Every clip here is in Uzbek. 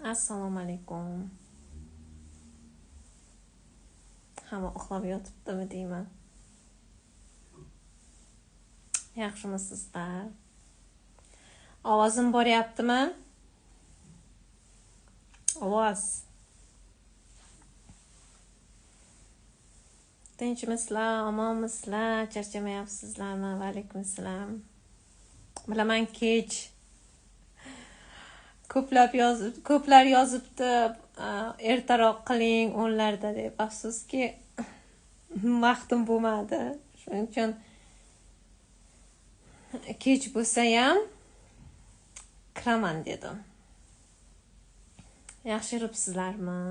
Assalomu alaykum. Hamma uxlab yotibdimi deyman. Yaxshimisizlar? Ovozim boryaptimi? Ovoz. Tinchmisizlar, omonmisizlar, charchamayapsizlarmi? Va alaykum assalom. Bilaman kech. Ko'plar yozibdi, ertaroq qiling 10larda deb. Afsuski vaqtim bo'lmadi. Shuning uchun kech bo'lsa ham kiraman dedim. Yaxshi yuribsizlarmi?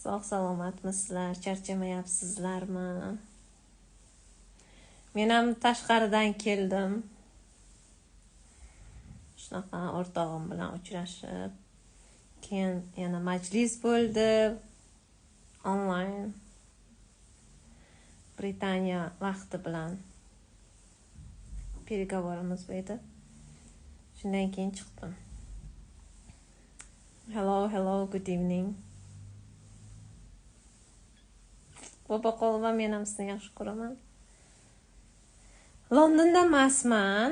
Sog' salomatmisizlar? Charchamayapsizlarmi? Men ham tashqaridan keldim. Shunaqa o'rtog'im bilan uchrashib, keyin yana majlis bo'ldi onlayn Britaniya vaqti bilan переговорimiz bo'ldi. Shundan keyin chiqdim. Hello, good evening. Bobo qolma, men ham sizni yaxshi ko'raman. Londonda emasman,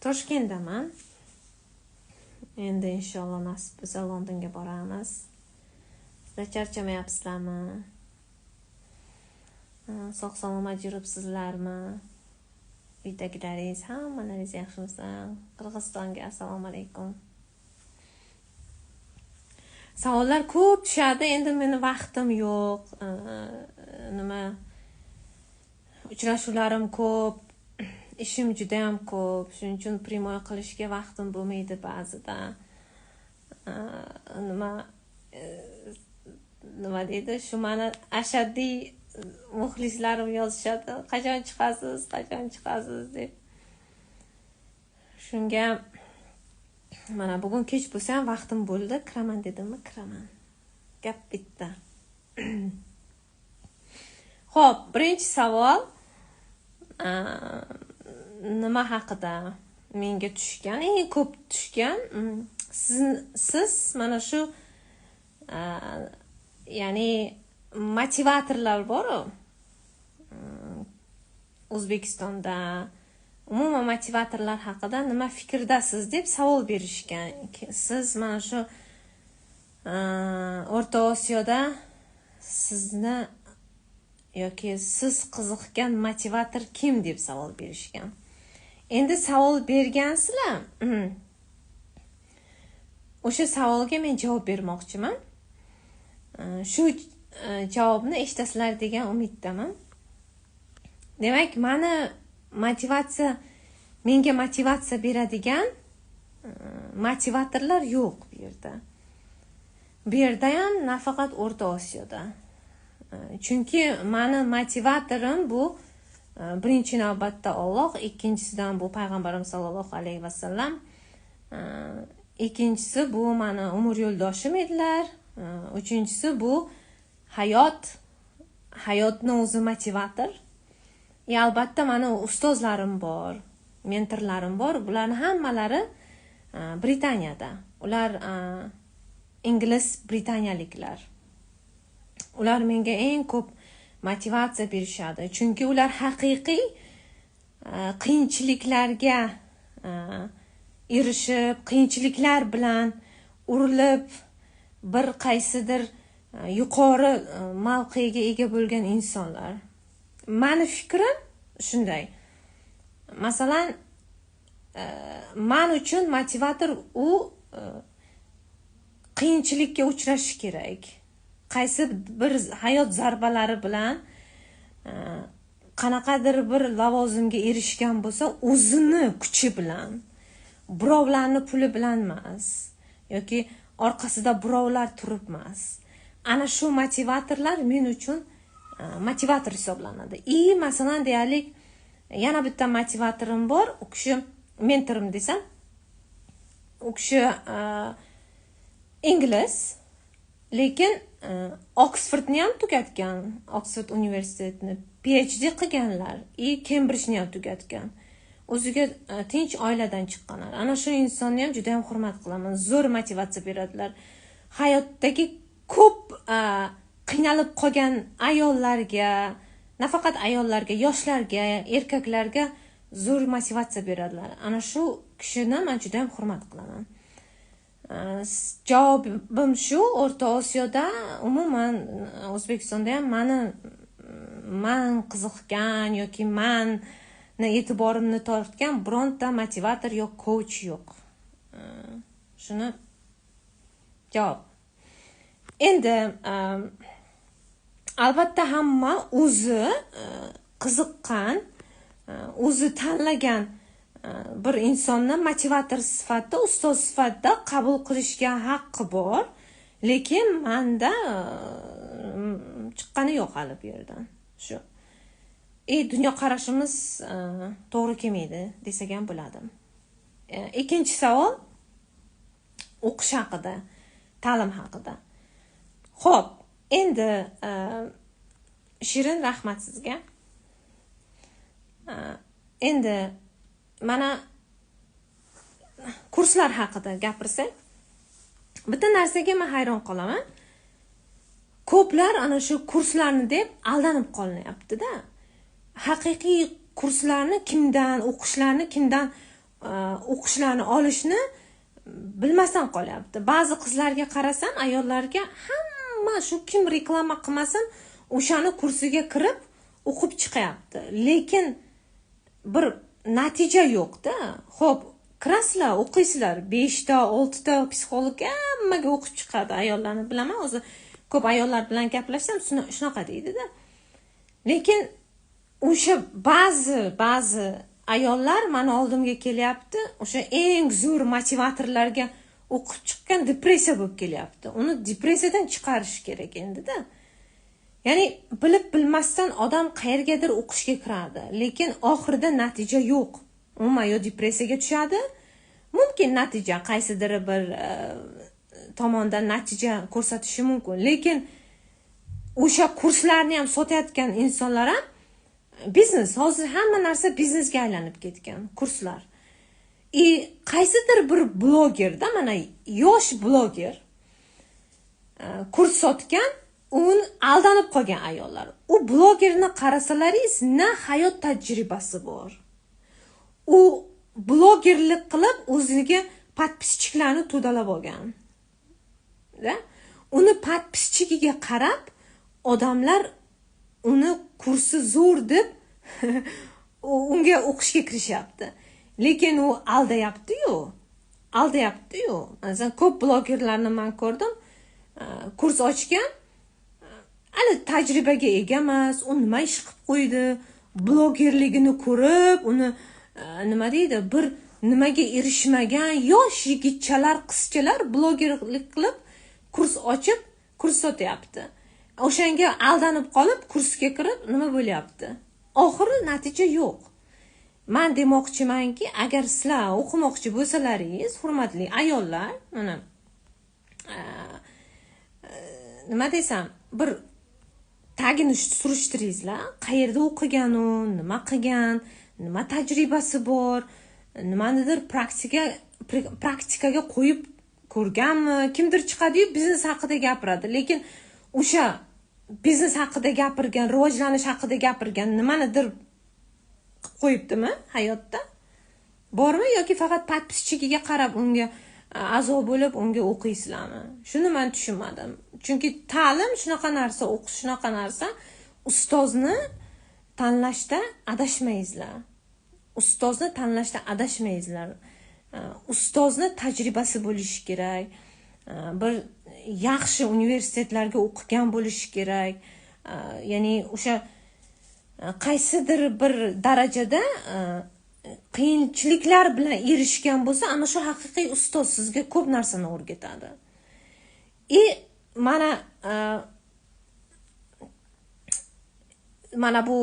Toshkentdaman. Endi inshaalloh nasib bo'lsa Londonga boramiz. Sizlar charchamayapsizlarmi? Sog' salomat yuribsizlarmi? Uydagilaringiz hammalaringiz yaxshimisiz? Qirg'izistonga assalomu alaykum. Savollar ko'p tushadi, endi meni vaqtim yo'q. Nima uchrashuvlarim ko'p, ishim juda ham ko'p. Shuning uchun primoy qilishga vaqtim bo'lmaydi ba'zida. Nima deydi? Shu meni ashaddiy muxlislarim yozishadi. Qachon chiqasiz deb. Shunga mana bugun kech bo'lsa ham vaqtim bo'ldi, kiraman dedimmi? Kiraman. Gap bitta. Xo'p, birinchi savol nima haqida menga tushgan, eng ko'p tushgan, siz mana shu ya'ni motivatorlar bor-ku O'zbekistonda, umuman motivatorlar haqida nima fikrdasiz deb savol berishgan. Siz mana shu O'rta Osiyoda sizni yoki siz qiziqgan motivator kim deb savol berishgan. Endi savol bergansizlar. O'sha savolga men javob bermoqchiman. Shu javobni eshitasizlar degan umiddaman. Demak, menga motivatsiya beradigan motivatorlar yo'q bu yerda. Bu yerda ham nafaqat O'rta Osiyoda. Chunki meni motivatorim bu birinchi navbatda Alloh, ikkinchisidan bu payg'ambarimiz sollallohu alayhi vasallam, ikkinchisi bu meni umr yo'ldoshim edilar, uchinchisi bu hayotni o'zi motivator. Albatta meni ustozlarim bor, mentorlarim bor. Bularning hammalari Britaniyada. Ular ingliz britaniyaliklar. Ular menga eng ko'p motivatsiya berishadi. Chunki ular haqiqiy qiyinchiliklarga erishib, qiyinchiliklar bilan urilib, bir qaysidir yuqori mavqega ega bo'lgan insonlar. Meni fikrim shunday. Masalan, men uchun motivator u qiyinchilikka uchrashi kerak. Qaysi bir hayot zarbalari bilan qanaqadir bir lavozimga erishgan bo'lsa, o'zini kuchi bilan, birovlarning puli bilan emas, yoki orqasida birovlar turib emas. Ana shu motivatorlar men uchun motivator hisoblanadi. Masalan deyalik, yana bitta motivatorim bor, u kishi mentorim desam, u kishi ingliz, lekin Oxfordni ham tugatgan, Oxford universitetini PhD qilganlar, Cambridgeni ham tugatgan. o'ziga tinch oiladan chiqqanlar. Ana shu insonni ham juda ham hurmat qilaman. Zo'r motivatsiya beradilar. Hayotdagi ko'p qiynalib qolgan ayollarga, nafaqat ayollarga, yoshlarga, erkaklarga zo'r motivatsiya beradilar. Ana shu kishini men juda ham hurmat qilaman. Javobim shu, O'rta Osiyoda, umuman O'zbekistonda ham man qiziqgan yoki meni e'tiborimni tortgan bironta motivator yo coach yo'q. Shuni javob. Endi albatta hamma o'zi qiziqqan, o'zi tanlagan bir insonni motivator sifatida, ustoz sifatida qabul qilishga haqqi bor, lekin menda chiqqani yo'q hali bu yerdan. Shu. Dunyo qarashimiz to'g'ri kelmaydi desak ham bo'ladi. Ikkinchi savol o'qish haqida, ta'lim haqida. Xo'p, endi Shirin, rahmat sizga. Endi mana kurslar haqida gapirsak, bitta narsaga men hayron qolaman. Ko'plar ana shu kurslarni deb aldanib qolinyapti-da. Haqiqiy kurslarni kimdan o'qishlarni olishni bilmasdan qolyapti. Ba'zi qizlarga qarasam, ayollarga hamma shu kim reklama qilmasin, o'shani kursiga kirib o'qib chiqyapti. Lekin bir natija yo'q-da. Xo'p, kirasizlar, o'qiysizlar. 5 ta, 6 ta psixolog hammaga o'qib chiqadi. Ayollarni bilaman, o'zi ko'p ayollar bilan gaplashsam, shunaqa deydi-da. Lekin o'sha ba'zi ayollar meni oldimga kelyapti, o'sha eng zo'r motivatorlarga o'qib chiqqan depressiya bo'lib kelyapti. Uni depressiyadan chiqarish kerak endi-da. Ya'ni bilib bilmasdan odam qayergadir o'qishga kiradi, lekin oxirida natija yo'q. Umuman yo depressiyaga tushadi, mumkin natija qaysidir bir tomondan natija ko'rsatishi mumkin, lekin o'sha kurslarni ham sotayotgan insonlar ham biznes, hozir hamma narsa biznesga aylanib ketgan, kurslar. Qaysidir bir blogerda, mana yosh bloger kurs sotgan, un aldanib qolgan ayollar. U blogerni qarasalaringiz, na hayot tajribasi bor. U blogerlik qilib o'ziga podpischilarni to'dalab olgan. Uni podpischiga qarab odamlar uni kursi zo'r deb unga o'qishga kirishyapti. Lekin u aldayapti-yu. Masalan, ko'p blogerlarni men ko'rdim, kurs ochgan, hali tajribaga ega emas, u nima ish qilib qo'ydi, blogerligini ko'rib, uni nima deydi, bir nimaga erishmagan yosh yigitchalar, qizchalar blogerlik qilib kurs ochib, kurs sotyapti. O'shanga aldanib qolib, kursga kirib, nima bo'lyapti? Oxiri natija yo'q. Men demoqchimanki, agar sizlar o'qimoqchi bo'lsalaringiz, hurmatli ayollar, mana nima desam, bir tagini surishtiringizlar, qayerda o'qigan u, nima qilgan, nima tajribasi bor, nimanidir praktikaga qo'yib ko'rganmi? Kimdir chiqadi-yu, biznes haqida gapiradi, lekin o'sha biznes haqida gapirgan, rivojlanish haqida gapirgan nimanidir qilib qo'yibdimi hayotda? Bormi yoki faqat podpischiga qarab unga a'zo bo'lib unga o'qiysizlarmi? Shuni men tushunmadim. Chunki ta'lim shunaqa narsa, o'qish shunaqa narsa, ustozni tanlashda adashmaysizlar. Ustozni tajribasi bo'lishi kerak. Bir yaxshi universitetlarga o'qigan bo'lishi kerak. Ya'ni o'sha qaysidir bir darajada qiyinchiliklar bilan erishgan bo'lsa, ana shu haqiqiy ustoz sizga ko'p narsani o'rgatadi. Mana bu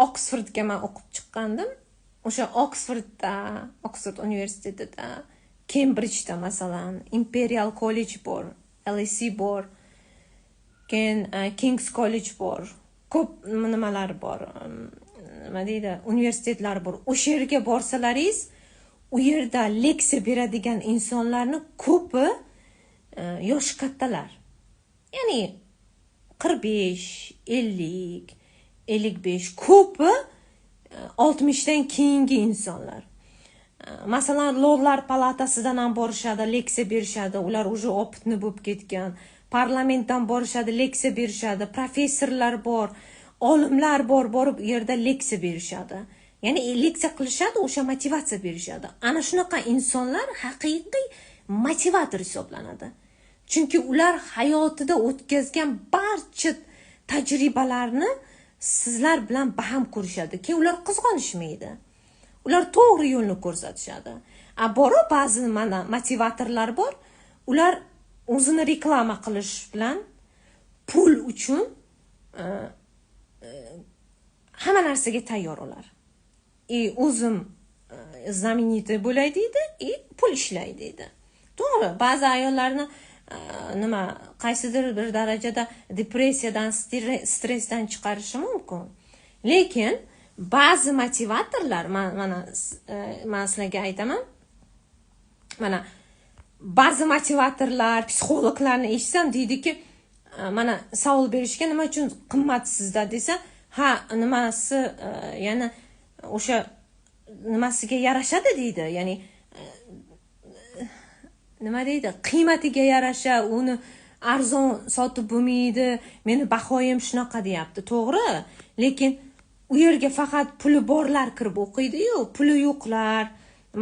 Oxfordga men o'qib chiqqandim. O'sha Oxford universitetida, Cambridgeda masalan, Imperial College bor, LSE bor, keyin King's College bor. Ko'p nimalar bor. nima deydi, universitetlar bor. O'sha yerga borsalaringiz, u yerda leksiya beradigan insonlarning ko'pi yoshi kattalar. Ya'ni 45, 50, 55, ko'pi 60 dan keyingi insonlar. Masalan, Lordlar palatasidan ham borishadi, leksiya berishadi. Ular уже opitni bo'lib ketgan. Parlamentdan borishadi, leksiya berishadi. Professorlar bor, olimlar bor, borib u yerda leksiya berishadi. Ya'ni leksiya qilishadi, o'sha motivatsiya berishadi. Ana shunaqa insonlar haqiqiy motivator hisoblanadi. Chunki ular hayotida o'tkazgan barcha tajribalarni sizlar bilan baham ko'rishadi. Keyin ular qizg'onishmaydi. Ular to'g'ri yo'lni ko'rsatishadi. Bora ba'zi mana motivatorlar bor. Ular o'zini reklama qilish bilan pul uchun hamma narsaga tayyor ular. O'zim знаменитый bo'lay deydi, pul ishlay deydi. To'g'ri, ba'zi ayollarni qaysidir bir darajada depressiyadan, stressdan chiqarishi mumkin. Lekin ba'zi motivatorlar, mana sizlarga aytaman, mana ba'zi motivatorlar, psixologlarni eshitsam deydiki, mana savol berishga, nima uchun qimmatsizda desa, ha, nimasi, ya'ni o'sha nimasiga yarashadi deydi. Ya'ni nima deydi, qiymatiga yarasha uni arzon sotib bo'lmaydi, meni bahoyim shunaqa deyapti. To'g'ri, lekin u yerga faqat puli borlar kirib o'qiydi-yu, puli yo'qlar,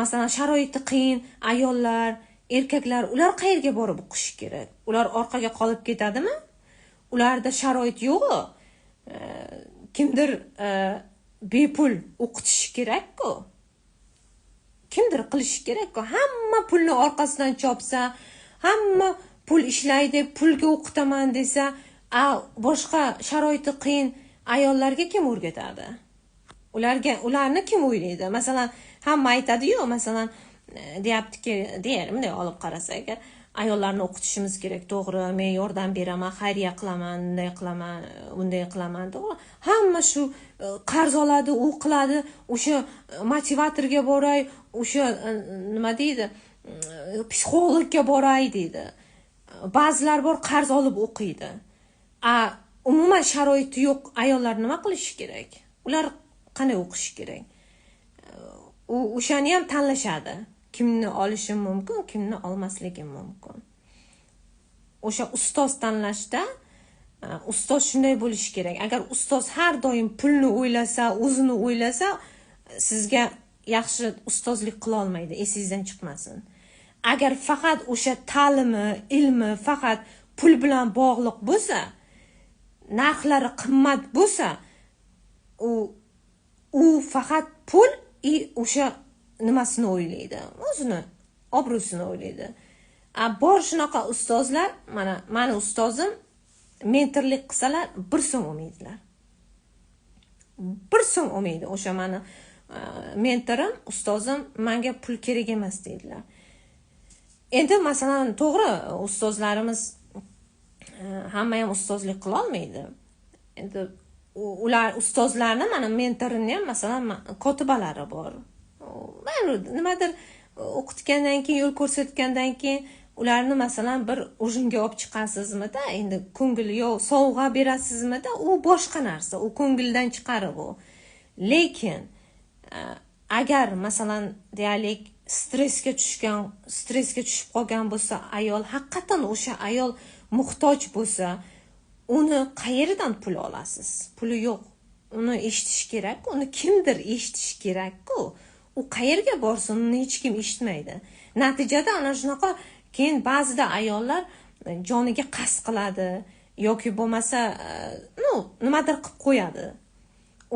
masalan, sharoiti qiyin ayollar, erkaklar, ular qayerga borib o'qishi kerak? Ular orqaga qolib ketadimi? Ularda sharoit yo'q. Kimdir bepul o'qitishi kerak-ku. Kimdir qilishi kerak-ku. Hamma pulni orqasidan chopsa, hamma pul ishlaydi, pulga o'qitaman desa, boshqa sharoiti qiyin ayollarga kim o'rgatadi? Ularni kim o'ylaydi? Masalan, hamma aytadi-yu, masalan, deyaptiki, bunday olib qarasak, ayollarni o'qitishimiz kerak, to'g'ri, men yordam beraman, xayriya qilaman, bunday qilaman, bunday qilaman, to'g'ri. Hamma shu qarz oladi, u qiladi, o'sha motivatorga boray, o'sha nima deydi, psixologga boray deydi. Ba'zilar bor qarz olib o'qiydi. Umuman sharoiti yo'q ayollar nima qilishi kerak? Ular qanday o'qishi kerak? O'shani ham tanlashadi. Kimni olishim mumkin, kimni olmasligim mumkin. O'sha ustoz tanlashda ustoz shunday bo'lishi kerak. Agar ustoz har doim pulni o'ylasa, o'zini o'ylasa, sizga yaxshi ustozlik qila olmaydi, esingizdan chiqmasin. Agar faqat o'sha ta'limi, ilmi faqat pul bilan bog'liq bo'lsa, narxlari qimmat bo'lsa, u faqat pul o'sha nimasini o'ylaydi, o'zini obro'sini o'ylaydi. Bor shunaqa ustozlar, mani ustozim mentorlik qilsalar 1 so'm olmaydilar. 1 so'm olmaydi. O'sha mani mentorim, ustozim menga pul kerak emas deydilar. Endi masalan, to'g'ri, ustozlarimiz hamma ham ustozlik qila olmaydi. Endi ular ustozlarni, mana mentorimni ham masalan kotibalari bor. Nimadir o'qitgandan keyin, yo'l ko'rsatgandan keyin ularni masalan bir o'jinga olib chiqasizmi-da, endi ko'ngil yo sovg'a berasizmi-da, u boshqa narsa, u ko'ngildan chiqarib u. Lekin agar masalan deyalik stressga tushib qolgan bo'lsa ayol, haqiqatan o'sha ayol muhtoj bo'lsa, uni qayerdan pul olasiz? Puli yo'q. Uni eshitish kerak, uni kimdir eshitish kerak-ku. U qayerga borsin, uni hech kim eshitmaydi. Natijada ana shunaqa keyin ba'zida ayollar joniga qasd qiladi yoki bo'lmasa, nimadir qilib qo'yadi.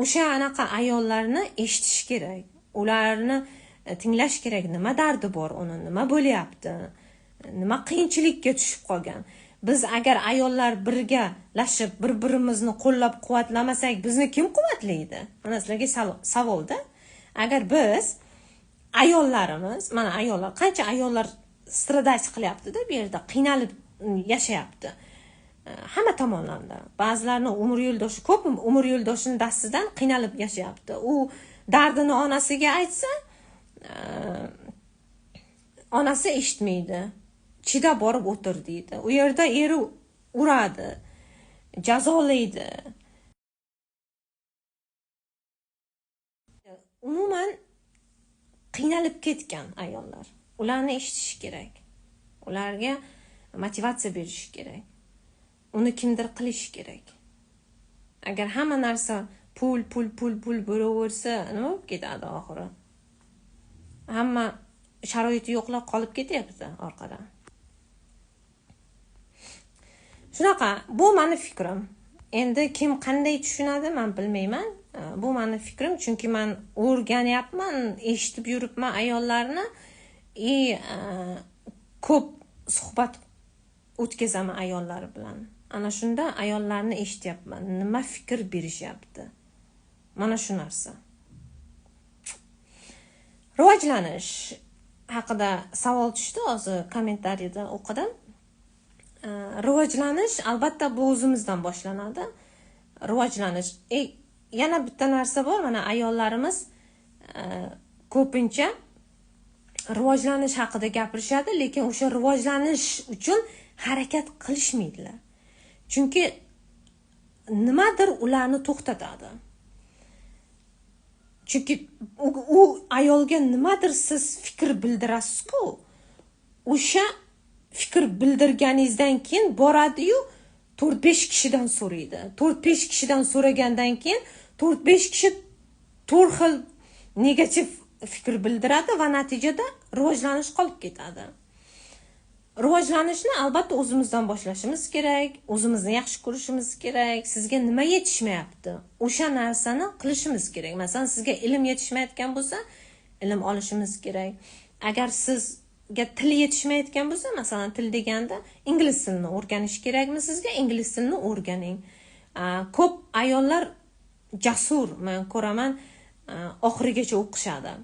O'sha anaqa ayollarni eshitish kerak. Ularni tinglash kerak, nima dardi bor uni, nima bo'lyapti, nima qiyinchilikka tushib qolgan. Biz agar ayollar birgalashib, bir-birimizni qo'llab-quvvatlamasak, bizni kim quvvatlaydi? Mana sizlarga savolda. Agar biz ayollarimiz, mana ayollar, qancha ayollar stradasiya qilyapti-da, bu yerda qiynalib yashayapti. hamma tomonlama. Ba'zilarning umr yo'ldoshi, ko'p umr yo'ldoshining dastidan qiynalib yashayapti. U dardini onasiga aytsa, onasi eshitmaydi. Chidab borib o'tir deydi. U yerda eri uradi, jazolaydi. Umuman qiynalib ketgan ayollar. Ularni eshitish kerak. Ularga motivatsiya berish kerak. Uni kimdir qilish kerak. Agar hamma narsa pul bo'laversa, nima bo'lib ketadi oxiri? Hamma sharoiti yo'qlab qolib ketyapti orqada. Shunaqa, bu meni fikrim. Endi kim qanday tushunadi men bilmayman. Bu meni fikrim, chunki men o'rganyapman, eshitib yuribman ayollarni, ko'p suhbat o'tkazaman ayollar bilan. Ana shunda ayollarni eshityapman. Nima fikr berishyapti? Mana shu narsa. Rivojlanish haqida savol tushdi, hozir kommentariyada o'qidim. Rivojlanish albatta bu o'zimizdan boshlanadi. Rivojlanish. Yana bitta narsa bor, mana ayollarimiz ko'pincha rivojlanish haqida gapirishadi, lekin o'sha rivojlanish uchun harakat qilishmaydilar. Chunki nimadir ularni to'xtatadi. Chunki u ayolga nimadir siz fikr bildirasiz-ku, o'sha fikr bildirganingizdan keyin boradi-yu 4-5 kishidan so'raydi. 4-5 kishidan so'ragandan keyin 4-5 kishi 4 xil negativ fikr bildiradi va natijada rivojlanish qolib ketadi. Rivojlanishni albatta o'zimizdan boshlashimiz kerak, o'zimizni yaxshi ko'rishimiz kerak. Sizga nima yetishmayapti? O'sha narsani qilishimiz kerak. Masalan, sizga ilm yetishmayotgan bo'lsa, ilm olishimiz kerak. Agar sizga til yetishmayotgan bo'lsa, masalan, til deganda ingliz tilini o'rganish kerakmi sizga? Ingliz tilini o'rganing. Ko'p ayollar jasur, men ko'raman, oxirigacha o'qishadi.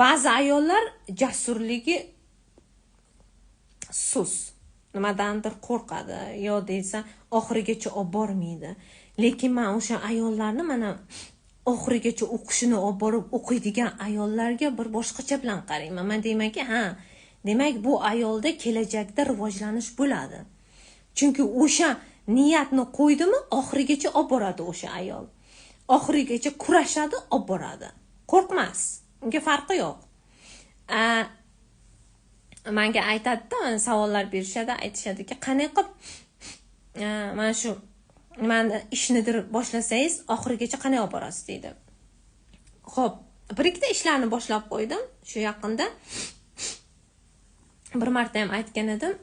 Ba'zi ayollar jasurligi sus, nimadandir qo'rqadi, yo deysa oxirigacha olib bormaydi. Lekin men o'sha ayollarni mana oxirigacha o'qishini olib borib o'qiydigan ayollarga bir boshqacha bilan qarayman. Men deymanki, demak bu ayolda kelajakda rivojlanish bo'ladi. Chunki o'sha niyatni qo'ydimi, oxirigacha olib boradi o'sha ayol. Oxirigacha kurashadi, olib boradi. Qo'rqmas. Unga farqi yo'q. Menga aytadi-da, savollar berishadi, aytishadiki, qanday qilib mana shu nimani ishnidir boshlasangiz, oxirigacha qanday olib borasiz deydi. Xo'p, bir ikkita ishlarni boshlab qo'ydim shu yaqinda. Bir marta ham aytgan edim.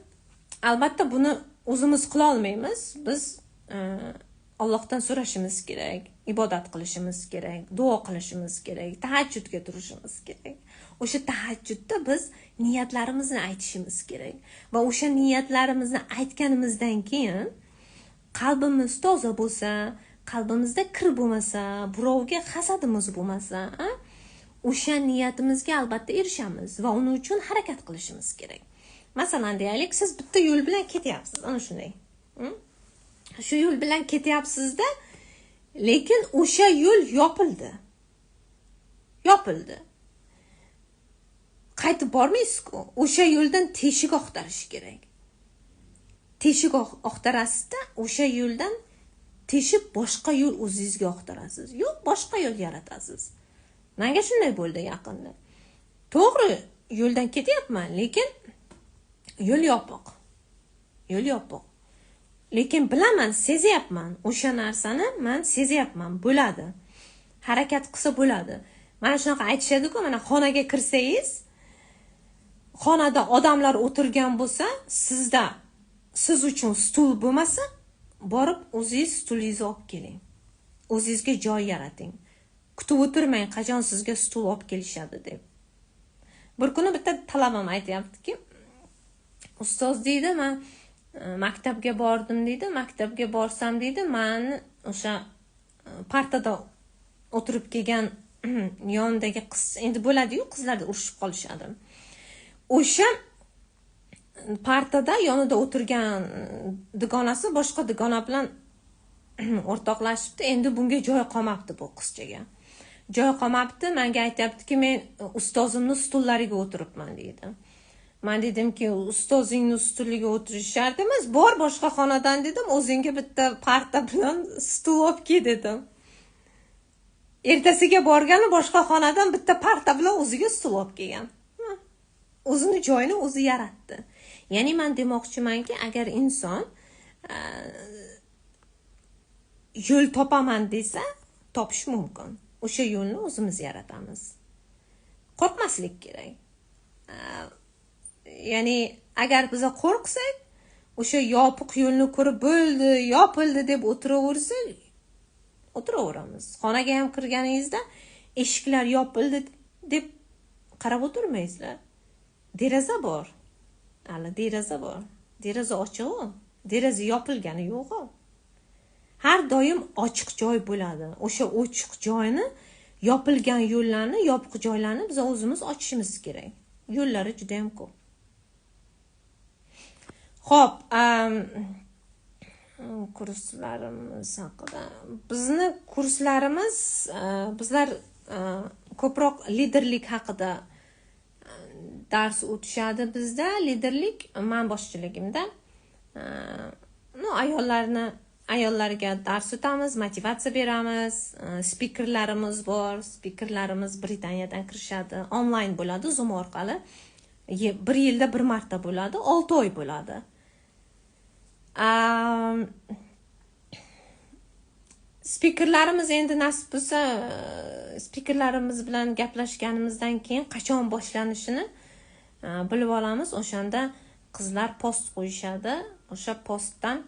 Albatta buni o'zimiz qila olmaymiz. Biz Allohdan so'rashimiz kerak, ibodat qilishimiz kerak, duo qilishimiz kerak, tahajjudga turishimiz kerak. O'sha tahajjudda biz niyatlarimizni aytishimiz kerak va o'sha niyatlarimizni aytganimizdan keyin qalbimiz toza bo'lsa, qalbimizda kir bo'lmasa, birovga hasadimiz bo'lmasa, o'sha niyatimizga albatta erishamiz va uning uchun harakat qilishimiz kerak. Masalan, deylik, siz bitta yo'l bilan ketyapsiz, ana shunday. Shu yo'l bilan ketyapsiz-da, lekin o'sha yo'l yopildi. Qaytib bormaysiz-ku. O'sha yo'ldan teshik oqtarish kerak. Teshik oqtarasiz-da, o'sha yo'ldan teshib boshqa yo'l o'zingizga oqtarasiz. Yo'q, boshqa yo'l yaratasiz. Menga shunday bo'ldi yaqinda. To'g'ri, yo'ldan ketyapman, lekin yo'l yopiq. Lekin bilaman, sezyapman. O'sha narsani men sezyapman, bo'ladi. Harakat qilsa bo'ladi. Mana shunaqa aytishadi-ku, mana xonaga kirsangiz, xonada odamlar o'tirgan bo'lsa, siz uchun stul bo'lmasa, borib o'zingiz stulingizni olib keling. O'zingizga joy yarating. Kutib o'tirmang, qachon sizga stul olib kelishadi deb. Bir kuni bitta talabam aytayaptiki, ustoz deydi, men maktabga bordim deydi. Maktabga borsam deydi, men o'sha partada o'tirib kelgan yonidagi qiz, endi bo'ladi-yu, qizlarda urushib qolishadi. O'sha partada yonida o'tirgan dugonasi boshqa dugona bilan o'rtoqlashibdi. Endi bunga joy qolmabdi bu qizchaga. Joy qolmabdi, menga aytayaptiki, men ustozimning stullariga o'tiribman deydi. Men dedimki, ustozingning stuliga o'tirish shart emas, bor boshqa xonadan dedim, o'zingga bitta parta bilan stul olib kel dedim. Ertasiga borgani boshqa xonadan bitta parta bilan o'ziga stul olib kelgan. O'zini joyini o'zi yaratdi. Ya'ni men demoqchimanki, agar inson yo'l topaman desa, topish mumkin. O'sha yo'lni o'zimiz yaratamiz. Qo'rqmaslik kerak. Ya'ni agar biz qo'rqsak, o'sha yopiq yo'lni ko'rib bo'ldi, yopildi deb o'tiraveramiz. Xonaga ham kirganingizda eshiklar yopildi deb qarab o'tirmaysizlar. Deraza bor. Hali deraza bor. Deraza ochiq-ku. Deraza yopilgani yo'q-ku. Har doim ochiq joy bo'ladi. O'sha ochiq joyni, yopilgan yo'llarni, yopiq joylarni biz o'zimiz ochishimiz kerak. Yo'llari juda ham ko'p. Xo'p, kurslarimiz haqida. Bizni kurslarimiz, bizlar ko'proq liderlik haqida dars o'tishadi bizda. Liderlik men boshchiligimda. Ayollarga dars o'tamiz, motivatsiya beramiz. Spikerlarimiz bor. Spikerlarimiz Britaniyadan kirishadi. Onlayn bo'ladi, Zoom orqali. Bir yilda bir marta bo'ladi, 6 oy bo'ladi. Spikerlarimiz endi nasib bo'lsa, spikerlarimiz bilan gaplashganimizdan keyin qachon boshlanishini bilib olamiz. O'shanda qizlar post qo'yishadi. O'sha postdan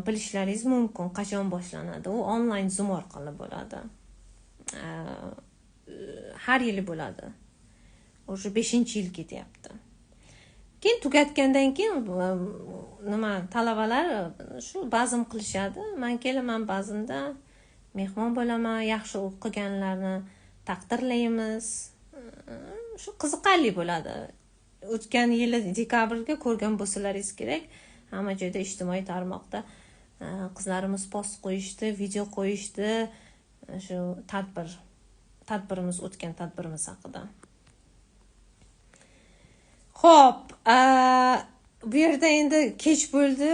bilishlaringiz mumkin qachon boshlanadi. U onlayn Zoom orqali bo'ladi. Har yili bo'ladi. O'sha 5-yil ketyapti. Keyin tugatgandan keyin talabalar shu bazm qilishadi. Men kelaman bazmda mehmon bo'laman, yaxshi o'qiganlarni taqdirlaymiz. Shu qiziqarli bo'ladi. O'tgan yili dekabrga ko'rgan bo'lsalaringiz kerak. Hamma joyda ijtimoiy tarmoqda qizlarimiz post qo'yishdi, video qo'yishdi. Shu tadbirimiz o'tgan tadbirimiz haqida. Xo'p, bu yerda endi kech bo'ldi.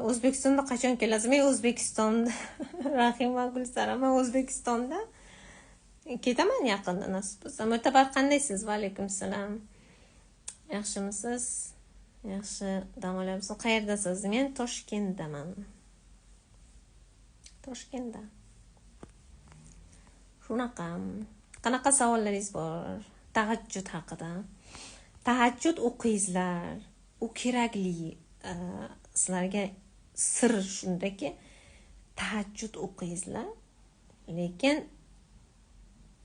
O'zbekistonda qachon kelasiz? Men O'zbekistonda, Rahima Gulsara, men O'zbekistonda ketaman yaqinda nasib bo'lsa. Mo'tabar qandaysiz? Va alaykum assalom. Yaxshimisiz? Yaxshi dam olyapsiz. Qayerdasiz? Men Toshkentdaman. Toshkentda. Shunaqa. Qanaqa savollaringiz bor? Tahajjud haqida. Tahajjud o'qiysizlar. U kerakli. Sizlarga sir shundaki, tahajjud o'qiysizlar. Lekin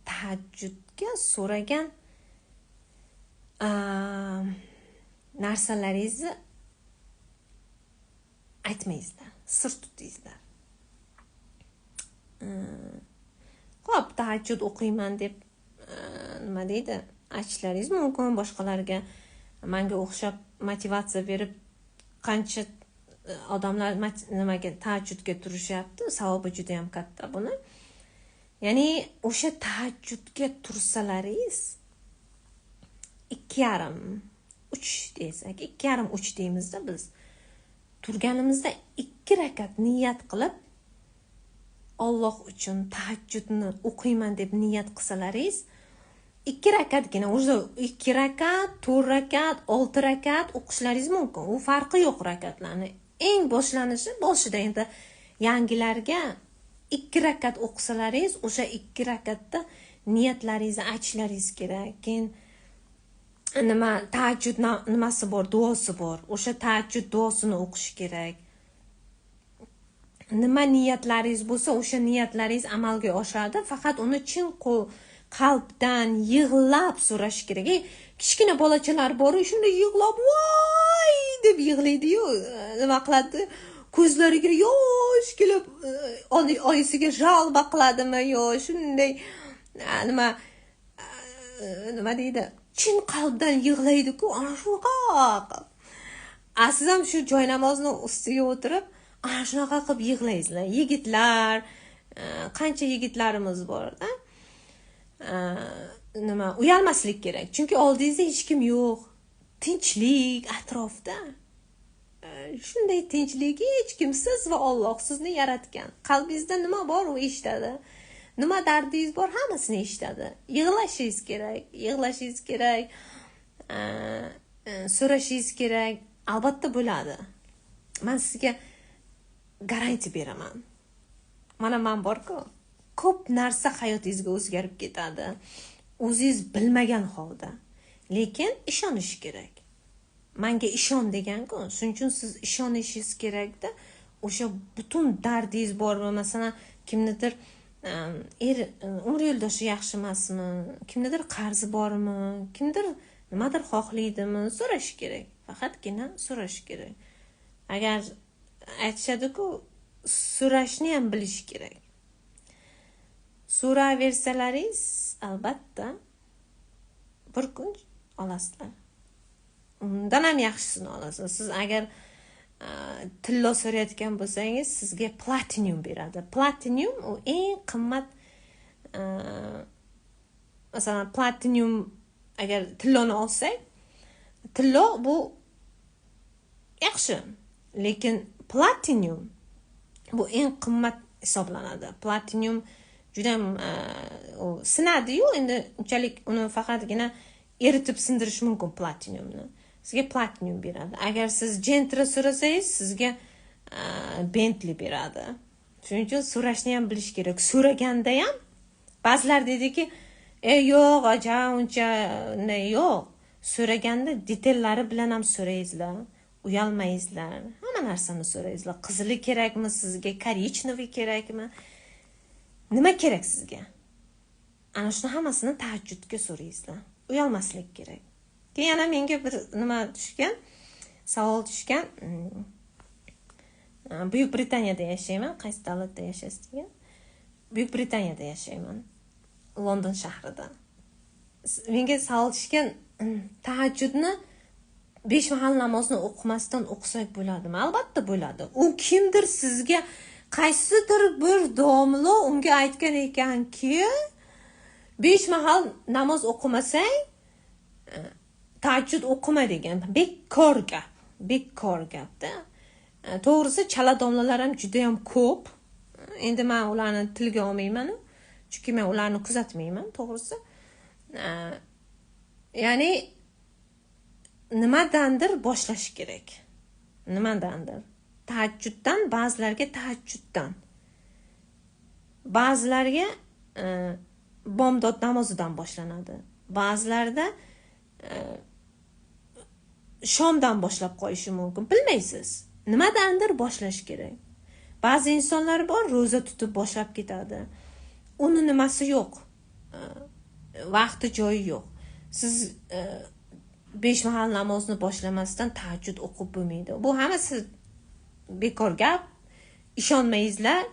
tahajjudga so'ragan narsalaringizni aytmaysizlar, sir tutaysizlar. Xo'p, tahajjud o'qiyman deb nima deydi? Aytishlaringiz mumkin boshqalarga. Menga o'xshab motivatsiya berib qancha odamlar nimaga tahajjudga turishyapti. Savobi juda ham katta buni. Ya'ni o'sha tahajjudga tursalaringiz 2,5 3 desak, 2,5 3 deymizda biz. Turganimizda 2 rakat niyat qilib Alloh uchun tahajjudni o'qiyman deb niyat qilsalaringiz 2 rakatgina, o'zi 2 rakat, 4 rakat, 6 rakat o'qishlaringiz mumkin. U farqi yo'q rakatlarni. Eng boshlanishi boshida endi yangilarga 2 rakat o'qisalaringiz, o'sha 2 rakatda niyatlaringizni aytishlaringiz kerak. Keyin nima tahajjud nimasi bor, duosi bor. O'sha tahajjud duosini o'qish kerak. Nima niyatlaringiz bo'lsa, o'sha niyatlaringiz amalga oshadi. Faqat uni chin qalbdan yig'lab so'rash kerak. Kichkina bolachalar bor, shunda yig'lab voy deb yig'laydi-yu, nima qiladi? Ko'zlariga yosh kelib, oyisiga jalba qiladimi yo shunday nima deydi? Chin qalbdan yig'laydi-ku, ana shunaqa. siz ham shu joy namozni ustiga o'tirib ana shunaqa qilib yig'laysizlar. Yigitlar, qancha yigitlarimiz bor-da. Nima, uyalmaslik kerak. Chunki oldingizda hech kim yo'q. Tinchlik atrofda. Shunday tinchlik, hech kim, siz va Alloh sizni yaratgan. Qalbingizda nima bor, u eshitadi. Nima dardingiz bor, hammasini eshitadi. Yig'lashingiz kerak, yig'lashingiz kerak, so'rashingiz kerak. Albatta bo'ladi. Men sizga garantiya beraman. Mana men bor-ku, ko'p narsa hayotingizga o'zgarib ketadi. O'zingiz bilmagan holda. Lekin ishonish kerak. Menga ishon degan-ku, shuning uchun siz ishonishingiz kerak-da. O'sha butun dardingiz bormi, masalan, kimnidir umr yo'ldoshi yaxshi emasmi, kimnidir qarzi bormi, kimdir nimadir xohlaydimi, so'rash kerak. Faqatgina so'rash kerak. Agar aytishadi-ku, so'rashni ham bilish kerak. So'raversalaringiz, albatta bir kun olasizlar. Undan ham yaxshisini olasiz. Siz agar tillo so'rayotgan bo'lsangiz, sizga platinum beradi. Platinum u eng qimmat, masalan, platinum agar tilloni olsak, tillo bu yaxshi, lekin platinum bu eng qimmat hisoblanadi. Platinum juda ham sinadi-yu, endi unchalik uni faqatgina eritib sindirish mumkin platinumni. Sizga platinum beradi. Agar siz Gentra so'rasangiz, sizga Bentley beradi. Shuning uchun so'rashni ham bilish kerak. So'raganda ham ba'zilar dediki, yo'q, uncha yo'q. So'raganda detallari bilan ham so'raysizlar. Uyalmaysizlar. Hamma narsani so'raysizlar. Qizili kerakmi sizga, korechnovi kerakmi? Nima kerak sizga? Ana shuni hammasini tahajjudga so'raysizlar. Uyalmaslik kerak. Keyin yana menga bir nima tushgan, savol tushgan. Buyuk Britaniyada yashayman. Qaysi davlatda yashaysiz degan? Buyuk Britaniyada yashayman. London shahrida. Menga savol tushgan, tahajjudni 5 mahal namozni o'qimasdan o'qisak bo'ladimi? Albatta bo'ladi. U kimdir sizga qaysidir bir domlo unga aytgan ekanki, 5 mahal namoz o'qimasang tahajjud o'qima degan. Bekor gap. Bekor gapda. To'g'risi chala domlalar ham juda ham ko'p. Endi men ularni tilga olmayman, chunki men ularni kuzatmayman, to'g'risi. Ya'ni nimadandir boshlash kerak. Nimadandir. Tahajjuddan, ba'zilarga tahajjuddan. Ba'zilarga bomdod namozidan boshlanadi. Ba'zilarda shomdan boshlab qo'yishi mumkin. Bilmaysiz. Nimadandir boshlash kerak. Ba'zi insonlar bor, roza tutib boshlab ketadi. Uni nimasi yo'q. Vaqti joyi yo'q. Siz 5 mahal namozni boshlamasdan tahajjud o'qib bo'lmaydi. Bu hammasi bekor gap. Ishonmaysizlar.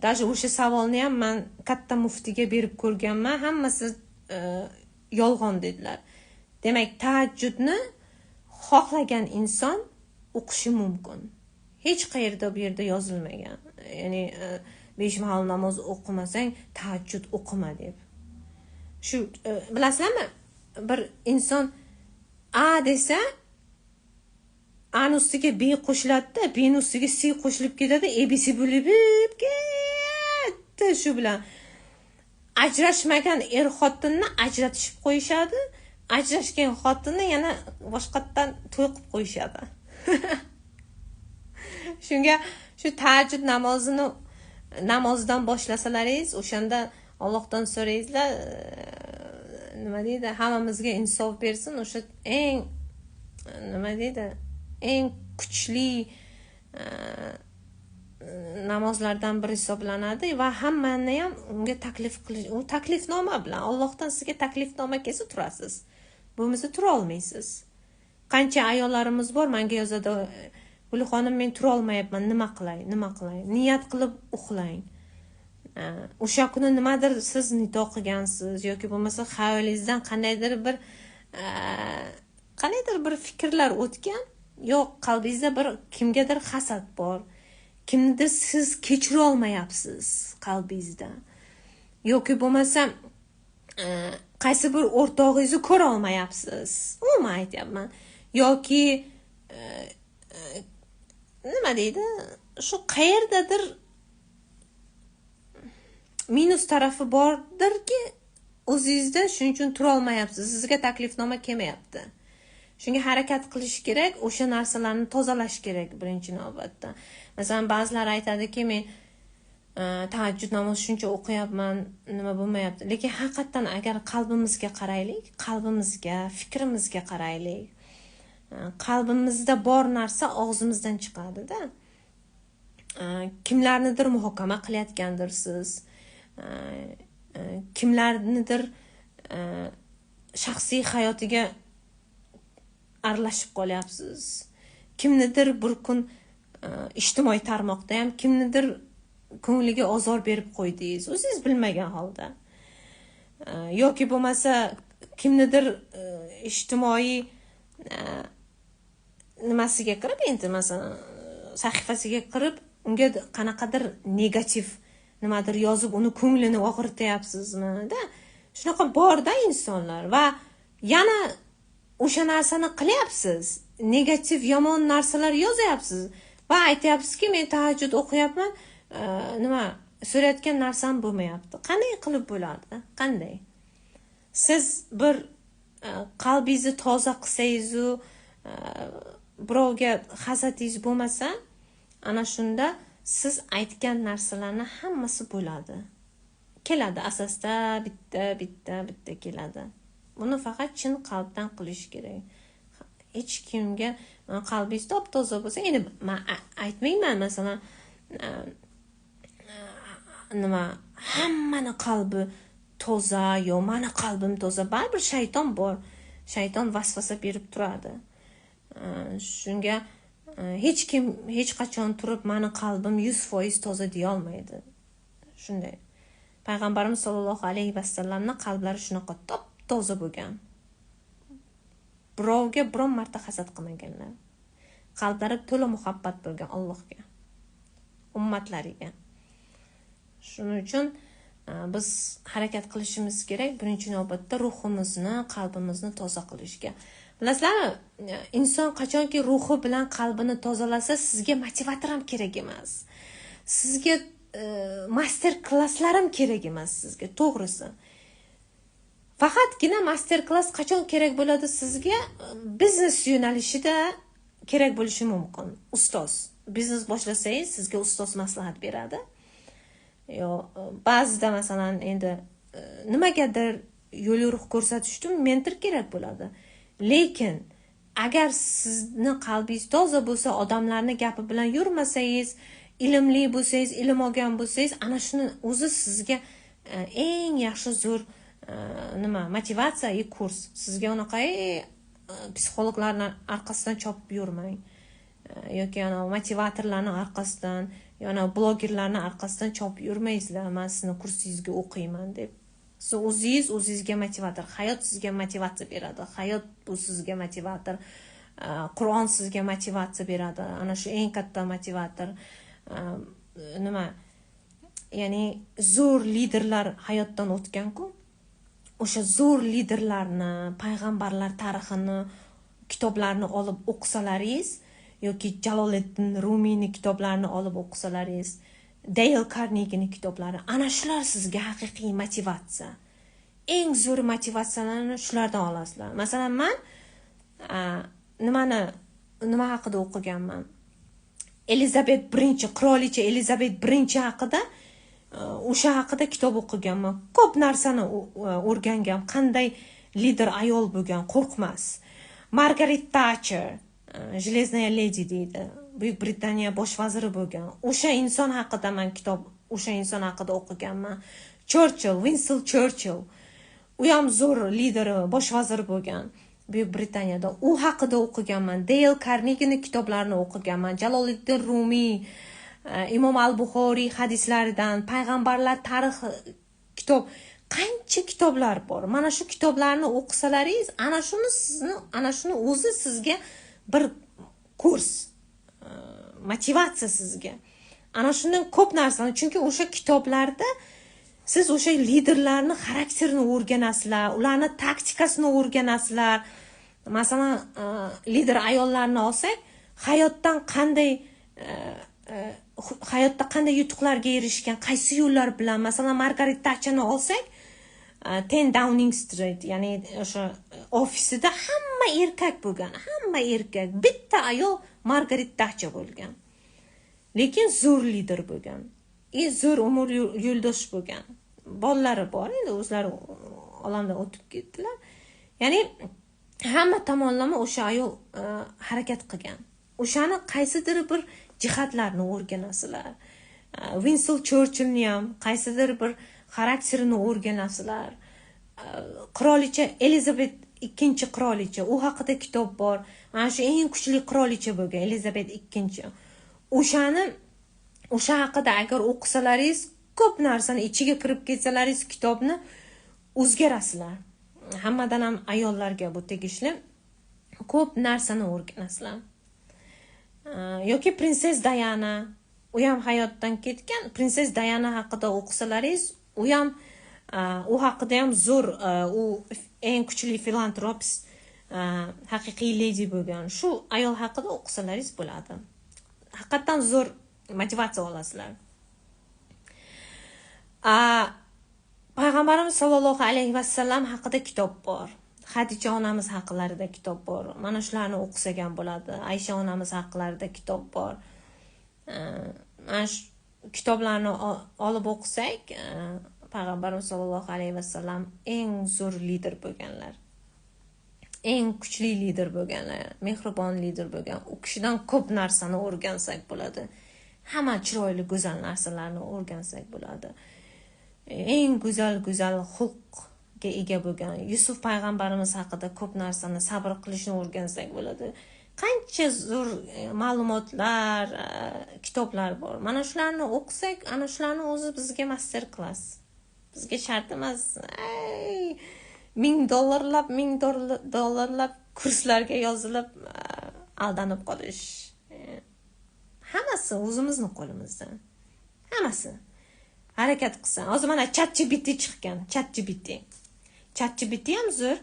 Даже o'sha savolni ham men katta muftiga berib ko'rganman. Hammasi yolg'on dedilar. Demak, tahajjudni xohlagan inson o'qishi mumkin. Hech qayerda bu yerda yozilmagan. Ya'ni 5 mahal namoz o'qimasang tahajjud o'qima deb. Shu bilasizlarmi? Bir inson A desa, A'ning ustiga B qo'shiladi-da, B'ning ustiga C qo'shilib ketadi, ABC bo'lib ketdi. Shu bilan ajrashmagan xotinni ajratishib qo'yishadi, ajrashgan xotinni yana boshqatdan to'y qilib qo'yishadi. Shunga shu tahajjud namozidan boshlasangiz, o'shanda Allohdan so'raysizlar, nima deydi, hammamizga insof bersin. O'sha eng nima deydi, eng kuchli namozlardan biri hisoblanadi va hammani ham unga taklif qilish, u taklifnoma bilan Allohdan sizga taklifnoma kelsa turasiz. Bo'lmasa tura olmaysiz. Qancha ayollarimiz bor, menga yozadi, "Guli xonim, men tura olmayapman, nima qilay? Niyat qilib uxlang." O'sha kuni nimadir siz nido qilgansiz yoki bo'lmasa xayolingizdan qandaydir bir fikrlar o'tgan. yo'q, qalbingizda bir kimgadir hasad bor, kimnidir siz kechira olmayapsiz qalbingizda, yoki bo'lmasa qaysi bir o'rtog'ingizni ko'ra olmayapsiz, umuman aytyapman, yoki nima deydi, shu qayerdadir minus tarafi bordirki, o'zingizda shuning uchun tura olmayapsiz, sizga taklifnoma kelmayapti. Shunga harakat qilish kerak, o'sha narsalarni tozalash kerak birinchi navbatda. Masalan, ba'zilar aytadiki, men tahajjud namoz shuncha o'qiyapman, nima bo'lmayapti. Lekin haqiqatan agar qalbimizga qaraylik, qalbimizga, fikrimizga qaraylik. Qalbimizda bor narsa og'zimizdan chiqadi-da. Kimlarnidir muhokama qilayotgandirsiz. Kimlarnidir shaxsiy hayotiga aralashib qolyapsiz. Kimnidir bir kun ijtimoiy tarmoqda ham kimnidir ko'ngliga ozor berib qo'ydingiz, o'zingiz bilmagan holda. Yoki bo'lmasa kimnidir ijtimoiy nimasiga kirib, endi masalan sahifasiga kirib, unga qanaqadir negativ nimadir yozib, uni ko'nglini og'rityapsizmi-da. Shunaqa bor-da insonlar va yana o'sha narsani qilyapsiz. Negativ, yomon narsalar yozyapsiz va aytyapsizki, men tahajjud o'qiyapman, nima so'rayotgan narsam bo'lmayapti. Qanday qilib bo'ladi? Qanday? Siz bir qalbingizni toza qilsangiz-u, birovga hasadingiz bo'lmasa, ana shunda siz aytgan narsalarning hammasi bo'ladi. Keladi, asosda bitta keladi. Buni faqat chin qalbdan qilish kerak. Hech kimga qalbingiz top-toza bo'lsa, endi men aytmayman, masalan, nima hammani qalbi toza, yo meni qalbim toza, baribir shayton bor. Shayton vasvasa berib turadi. Shunga hech kim hech qachon turib meni qalbim 100% toza deya olmaydi. Shunday. Payg'ambarimiz sollallohu alayhi vasallamning qalblari shunaqa top-toza bo'lgan. Birovga biron marta hasad qilmaganlar. Qalblari to'la muhabbat bo'lgan Allohga, ummatlariga. Shuning uchun biz harakat qilishimiz kerak, birinchi navbatda ruhimizni, qalbimizni toza qilishga. Bilasizlarmi, inson qachonki ruhi bilan qalbini tozalasa, sizga motivator ham kerak emas. Sizga master klasslar ham kerak emas sizga, to'g'risi. Faqatgina master klass qachon kerak bo'ladi sizga? Biznes yo'nalishida kerak bo'lishi mumkin. Ustoz, biznes boshlasangiz sizga ustoz maslahat beradi. Yo, ba'zida masalan endi nimagadir yo'l yo'riq ko'rsatish uchun mentor kerak bo'ladi. Lekin agar sizni qalbingiz toza bo'lsa, odamlarni gapi bilan yurmasangiz, ilmli bo'lsangiz, ilm olgan bo'lsangiz, ana shuni o'zi sizga eng yaxshi zo'r motivatsiya kurs. Sizga unaqa psixologlarning orqasidan chopib yurmang. Yoki ana motivatorlarning orqasidan, yana blogerlarning orqasidan chopib yurmaysizlar. Men sizni kursingizga o'qiyman deb. Siz o'zingizga motivator, hayot sizga motivatsiya beradi. Hayot bu sizga motivator. Qur'on sizga motivatsiya beradi. Ana shu eng katta motivator. Ya'ni zo'r liderlar hayotdan o'tgan-ku. O'sha zo'r liderlarni, payg'ambarlar tarixini, kitoblarini olib o'qisalaringiz, yoki Jaloliddin Rumiyning kitoblarini olib o'qisalaringiz, Dale Carnegie'ning kitoblari, ana shular sizga haqiqiy motivatsiya. Eng zo'r motivatsiyalarni shulardan olasizlar. Masalan, men nima haqida o'qiganman? Elizabet I, qirolicha Elizabet I haqida, o'sha haqida kitob o'qiganman. Ko'p narsani o'rgangan, qanday lider ayol bo'lgan, qo'rqmas. Margaret Thatcher, Железная ledi deydi. Buyuk Britaniya bosh vaziri bo'lgan. O'sha inson haqida men o'sha inson haqida o'qiganman. Winston Churchill. U ham zo'r lider, bosh vazir bo'lgan Buyuk Britaniyada. U haqida o'qiganman. Dale Carnegie'ning kitoblarini o'qiganman. Jaloliddin Rumiy, Imom al-Buxoriy hadislaridan, payg'ambarlar tarixi kitob, qancha kitoblar bor. Mana shu kitoblarni o'qisalaringiz, ana shuni o'zi sizga bir kurs, motivatsiya sizga. Ana shundan ko'p narsani, chunki o'sha kitoblarda siz o'sha liderlarni xarakterini o'rganasizlar, ularni taktikasini o'rganasizlar. Masalan, lider ayollarni olsak, hayotda qanday yutuqlarga erishgan, qaysi yo'llar bilan, masalan, Margaret Thatcherni olsak, 10 Downing Street, ya'ni o'sha ofisida hamma erkak bo'lgan, hamma erkak, bitta ayol Margaret Thatcher bo'lgan. Lekin zo'r lider bo'lgan. Zo'r umr yo'ldosh bo'lgan. Bolalari bor, endi o'zlari olamdan o'tib ketdilar. Ya'ni hamma tomonlama o'sha ayol harakat qilgan. O'shani qaysidir bir jihatlarni o'rganasizlar. Winston Churchillni ham qaysidir bir xarakterini o'rganasizlar. Qirolicha Elizabet ikkinchi qirolicha, u haqida kitob bor. Mana shu eng kuchli qirolicha bo'lgan Elizabet ikkinchi. O'sha haqida agar o'qisalaringiz, ko'p narsani ichiga kirib ketsalaringiz, kitobni o'zgarasizlar. Hammadan ham ayollarga bu tegishli ko'p narsani o'rganasizlar. Yoki Prinses Diana, u ham hayotdan ketgan. Prinses Diana haqida o'qisalaringiz, u haqida ham zo'r, u eng kuchli filantropist, haqiqiy ledi bo'lgan. Shu ayol haqida o'qisalaringiz bo'ladi. Haqiqatan zo'r motivatsiya olasizlar. Payg'ambarimiz sollallohu alayhi vasallam haqida kitob bor. Xadicha onamiz haqlarida kitob bor. Mana shularni o'qisak ham bo'ladi. Aysha onamiz haqlarida kitob bor. Mana shu kitoblarni olib o'qisak, Payg'ambarimiz sollallohu alayhi vasallam eng zo'r lider bo'lganlar. Eng kuchli lider bo'lganlar, mehribon lider bo'lgan. U kishidan ko'p narsani o'rgansak bo'ladi. Hamma chiroyli, go'zal narsalarni o'rgansak bo'ladi. Eng go'zal xulqga ega bo'lgan Yusuf payg'ambarimiz haqida ko'p narsani, sabr qilishni o'rgansak bo'ladi. Qancha zo'r ma'lumotlar, kitoblar bor. Mana shularni o'qisak, ana shularni o'zi bizga master class. Bizga shart emas, $1000 kurslarga yozilib aldanib qolish. Hammasi o'zimizni qo'limizda. Hammasi. Harakat qilsan. Hozir mana ChatGPT chiqqan. ChatGPT ham zo'r.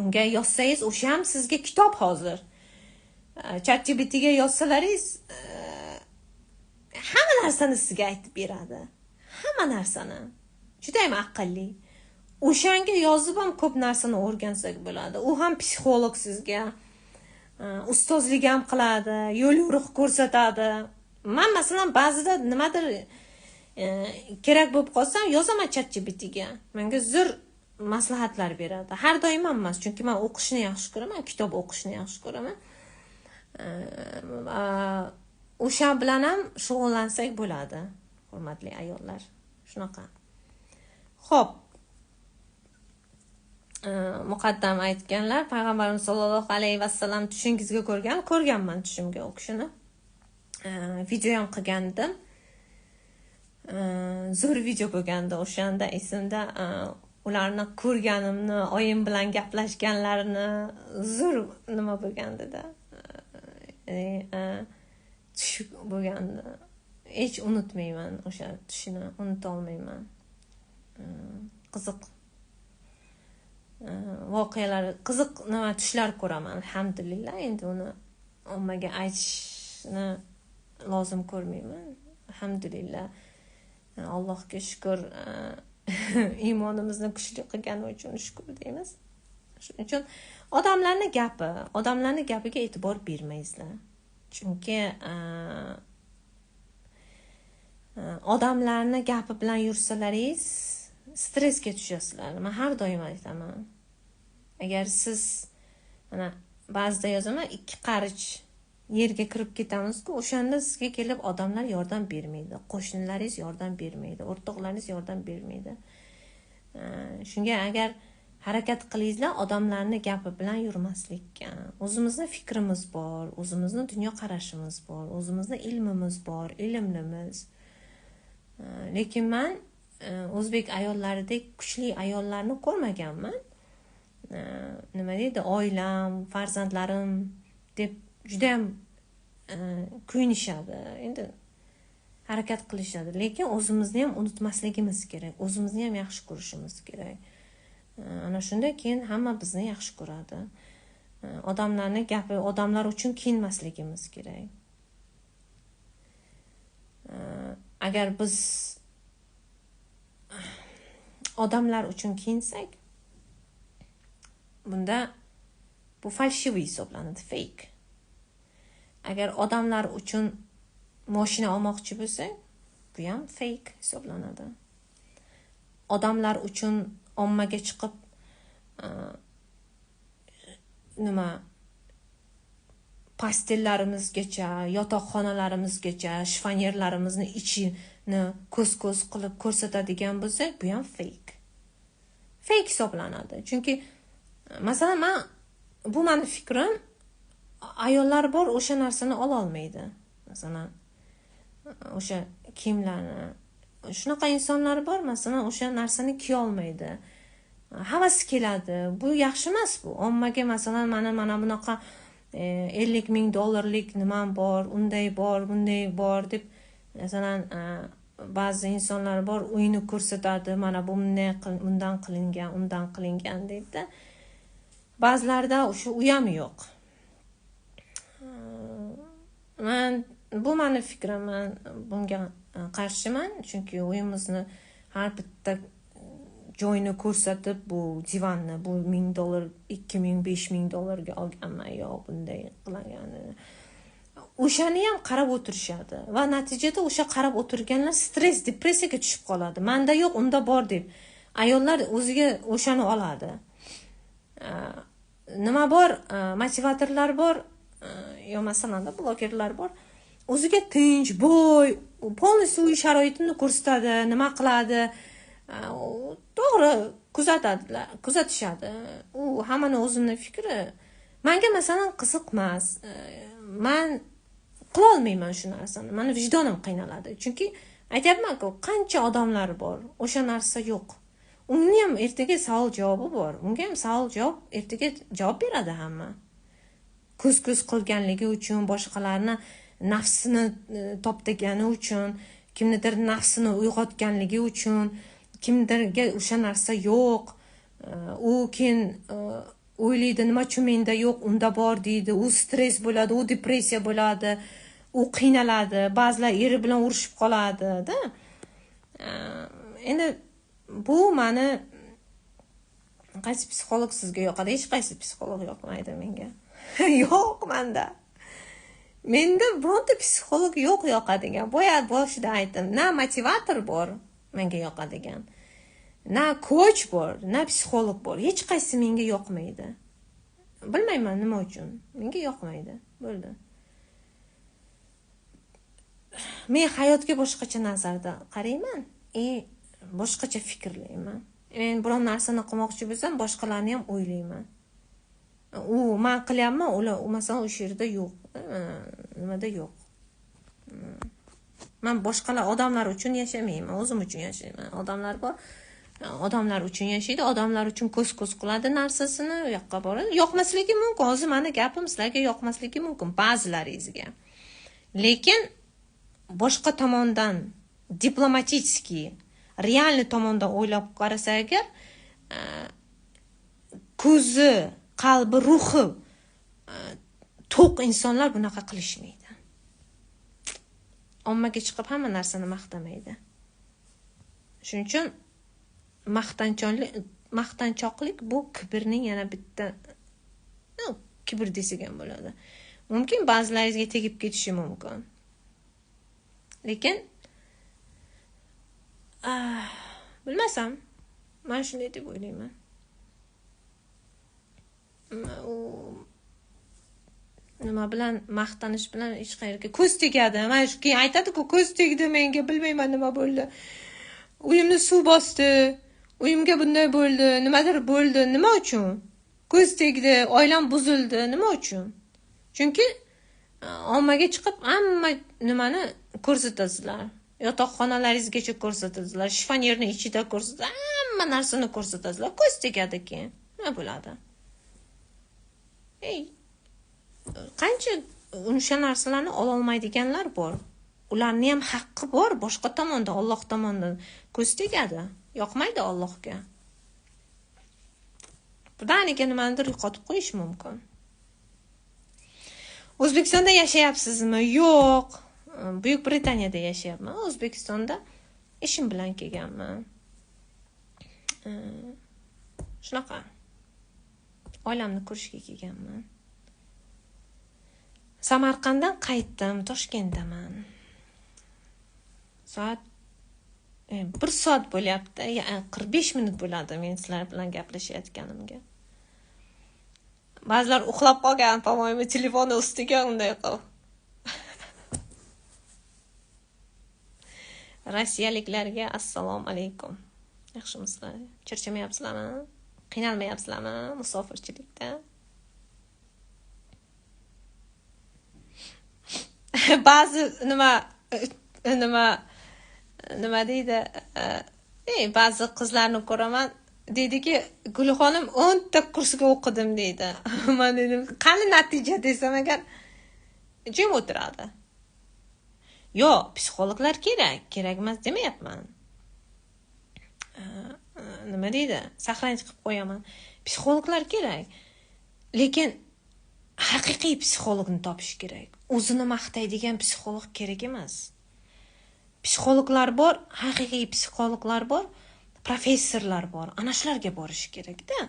Unga yozsangiz, o'sha ham sizga kitob hozir. ChatGPTga yozsalaringiz, hamma narsani sizga aytib beradi. Hamma narsani. Juda ham aqlli. O'shanga yozib ham ko'p narsani o'rgansak bo'ladi. U ham psixolog sizga. Ustozlik ham qiladi, yo'l yo'riq ko'rsatadi. Men masalan ba'zida nimadir kerak bo'lib qolsam, yozaman ChatGPTga. Menga zo'r maslahatlar beradi. Har doim emas, chunki men o'qishni yaxshi ko'raman, kitob o'qishni yaxshi ko'raman. O'sha bilan ham shug'ullansak bo'ladi, hurmatli ayollar. Shunaqa. Xo'p. Muqaddam aytganlar, payg'ambarimiz sollallohu alayhi vasallam tushingizga ko'rganman tushimga o'qishini. Video ham qilgandim. Zo'r video bo'lgandi o'shanda, esimda. Ularni ko'rganimni, oyim bilan gaplashganlarini zo'r nima bo'lgandi-da. Tush bo'lgandi. Hech unutmayman o'sha tushini, unuta olmayman. Qiziq voqealar, qiziq nima tushlar ko'raman, alhamdulillah. Endi uni ommaga aytishni lozim ko'rmayman, alhamdulillah. Allohga shukr, iymonimizni kuchli qilgani uchun shukr deymiz. Shuning uchun odamlarning gapiga e'tibor bermaysizlar. Chunki odamlarning gapi bilan yursalaringiz stressga tushasizlar. Men har doim aytaman. Agar siz mana ba'zida yozaman, 2 qarich yerga kirib ketamiz-ku, o'shanda sizga kelib odamlar yordam bermaydi, qo'shnilaringiz yordam bermaydi, o'rtoqlaringiz yordam bermaydi. Shunga agar harakat qilingizlar, odamlarning gapi bilan yurmaslikka. O'zimizning fikrimiz bor, o'zimizning dunyo qarashimiz bor, o'zimizning ilmimiz bor, ilmlimiz. Lekin men o'zbek ayollaridek kuchli ayollarni ko'rmaganman. Nima deydi, oilam, farzandlarim deb juda ham kuyinishadi, endi harakat qilishadi, lekin o'zimizni ham unutmasligimiz kerak, o'zimizni ham yaxshi ko'rishimiz kerak. Ana shunda keyin hamma bizni yaxshi ko'radi. Odamlarning gapi, odamlar uchun kiyinmasligimiz kerak. Agar biz odamlar uchun kiyinsak, bunda bu falshiviy hisoblanadi, fake. Agar odamlar uchun mashina olmoqchi bo'lsak, bu ham fake hisoblanadi. Odamlar uchun ommaga chiqib pastellarimizgacha, yotoqxonalarimizgacha, shifonyerlarimizni ichini ko'z-ko'z qilib ko'rsatadigan bo'lsak, bu ham fake. Fake hisoblanadi. Chunki masalan, bu meni fikrim, ayollar bor o'sha narsani ola olmaydi. Masalan, o'sha kiyimlarni, shunaqa insonlar bor, masalan, o'sha narsani kiya olmaydi. Havasi keladi. Bu yaxshi emas bu. Ommaga masalan mana bunaqa $50,000 nimam bor, unday bor, bunday bor deb masalan ba'zi insonlar bor, uyini ko'rsatadi, mana bu bundan qilingan, undan qilingan deydi. Ba'zilarda o'sha uyam yo'q. Bu meni fikrim, men bunga qarshiman, chunki uyimizni har bitta joyini ko'rsatib, bu divanni bu $1,000, $2,000, $5,000 olganman, yo'q bunday qilgan. O'shani ham qarab o'tirishadi va natijada o'sha qarab o'tirganlar stress, depressiyaga tushib qoladi. Menda yo'q, unda bor deb. Ayollar o'ziga o'shani oladi. Nima bor? Motivatorlar bor, yo masalan blogerlar bor. O'ziga tinch, boy, polностью uy sharoitini ko'rsatadi, nima qiladi? To'g'ri, kuzatishadi. U hammani o'zini fikri. Menga masalan qiziqmas. Men qila olmayman shu narsani. Meni vijdonim qiynaladi. Chunki aytayapman-ku, qancha odamlar bor, o'sha narsa yo'q. Unga ham ertaga savol javobi bor. Unga ham savol javob ertaga javob beradi hamma. Ko'z-ko'z qilganligi uchun, boshqalarni nafsini toptagani uchun, kimnidir nafsini uyg'otganligi uchun, kimdirga o'sha narsa yo'q. U keyin o'ylaydi, nima uchun menda yo'q, unda bor deydi. U stress bo'ladi, u depressiya bo'ladi, u qiynaladi, ba'zilar eri bilan urushib qoladi-da. Endi bu meni qaysi psixolog sizga yoqadi? Hech qaysi psixolog yoqmaydi menga. Yo'q menda. Menda bironta psixolog yo'q yoqadigan. Boshida aytdim, na motivator bor menga yoqadigan, na coach bor, na psixolog bor. Hech qaysi menga yoqmaydi. Bilmayman nima uchun. Menga yoqmaydi. Bo'ldi. Men hayotga boshqacha nazarda qarayman, boshqacha fikrlayman. Men biron narsani qilmoqchi bo'lsam, boshqalarni ham o'ylayman. Men qilyapman, ular masalan o'sha yerda yo'q. Nimada yo'q. Men boshqalar odamlar uchun yashamayman, o'zim uchun yashayman. Odamlar bor, odamlar uchun yashaydi, odamlar uchun ko'z-ko'z qiladi narsasini, u yoqqa boradi. Yoqmasligi mumkin, hozir meni gapim sizlarga yoqmasligi mumkin ba'zilaringizga. Lekin boshqa tomondan diplomatический, realniy tomondan o'ylab qarasa agar, ko'zi, qalbi, ruhi to'q insonlar bunaqa qilishmaydi. Ommaga chiqib hamma narsani maqtamaydi. Shuning uchun maqtanchoqlik bu kibrning yana bitta, kibr desak ham bo'ladi. Mumkin ba'zilaringizga tegib ketishi mumkin. Lekin bilmasam, men shunday deb o'ylayman. Nima bilan maqtanish bilan hech qayerga ko'z tegadi. Mana shu keyin aytadi-ku, ko'z tegdi menga, bilmayman nima bo'ldi. Uyimni suv bosdi, uyimga bunday bo'ldi, nimadir bo'ldi. Nima uchun? Ko'z tegdi, oilam buzildi. Nima uchun? Chunki ommaga chiqib hamma nimani ko'rsatasizlar. Yotoqxonalaringizgacha ko'rsatasizlar, shifonyerni ichida ko'rsatasizlar, hamma narsani ko'rsatasizlar. Ko'z tegadi keyin. Nima bo'ladi? Qancha o'sha narsalarni ololmaydiganlar bor. Ularni ham haqqi bor boshqa tomonda, Alloh tomonidan ko'z tegadi. Yoqmaydi Allohga. Birdaniga nimanidir yo'qotib qo'yish mumkin. O'zbekistonda yashayapsizmi? Yo'q. Buyuk Britaniyada yashayapman. O'zbekistonda ishim bilan kelganman. Shunaqa. Oilamni ko'rishga kelganman. Samarqanddan qaytdim, Toshkentdaman. Soat 1 soat bo'lyapti. 45 minut bo'ladi men sizlar bilan gaplashayotganimga. Ba'zilar uxlab qolgan, po-mo'yim, telefonni ustiga unday qilib. Rossiyaliklarga assalomu alaykum. Yaxshimisizlar? Charchamayapsizlarmi? Qiynalmayapsizlarmi musofirchilikda? Ba'zi nima deydi? Ba'zi qizlarni ko'raman, deydiki, Gulxonim 10 ta kursga o'qidim deydi. Men dedim, qani natija desam agar jim o'tiradi. Yo'q, psixologlar kerak emas demayapman. Nima deydi? Saqlanib qilib qo'yaman. Psixologlar kerak. Lekin haqiqiy psixologni topish kerak. O'zini maqtaydigan psixolog kerak emas. Psixologlar bor, haqiqiy psixologlar bor, professorlar bor. Ana shularga borish kerak-da.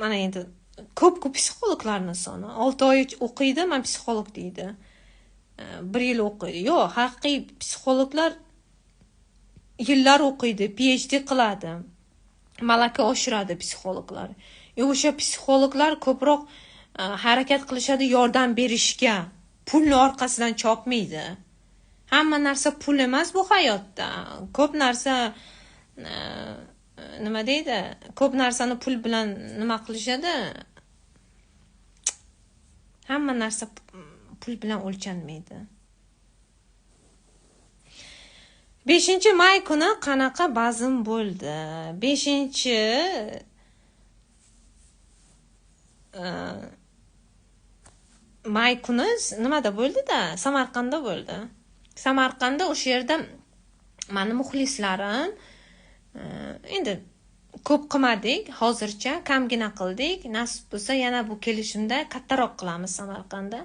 Mana endi ko'p psixologlarning soni 6 oy o'qiydi, men psixolog deydi. 1 yil o'qiydi. Yo'q, haqiqiy psixologlar yillar o'qiydi, PhD qiladi. Malaka oshiradi psixologlar. O'sha psixologlar ko'proq harakat qilishadi yordam berishga. Pulni orqasidan chopmaydi. Hamma narsa pul emas bu hayotda. Ko'p narsa nima deydi? Ko'p narsani pul bilan nima qilishadi? Hamma narsa pul bilan o'lchanmaydi. 5-may kuni qanaqa bazm bo'ldi? 5-may kuni nimada bo'ldi-da? Samarqandda bo'ldi. Samarqandda o'sha yerda meni muxlislarim endi ko'p qilmadik, hozircha kamgina qildik. Nasib bo'lsa yana bu kelishimda kattaroq qilamiz Samarqandda.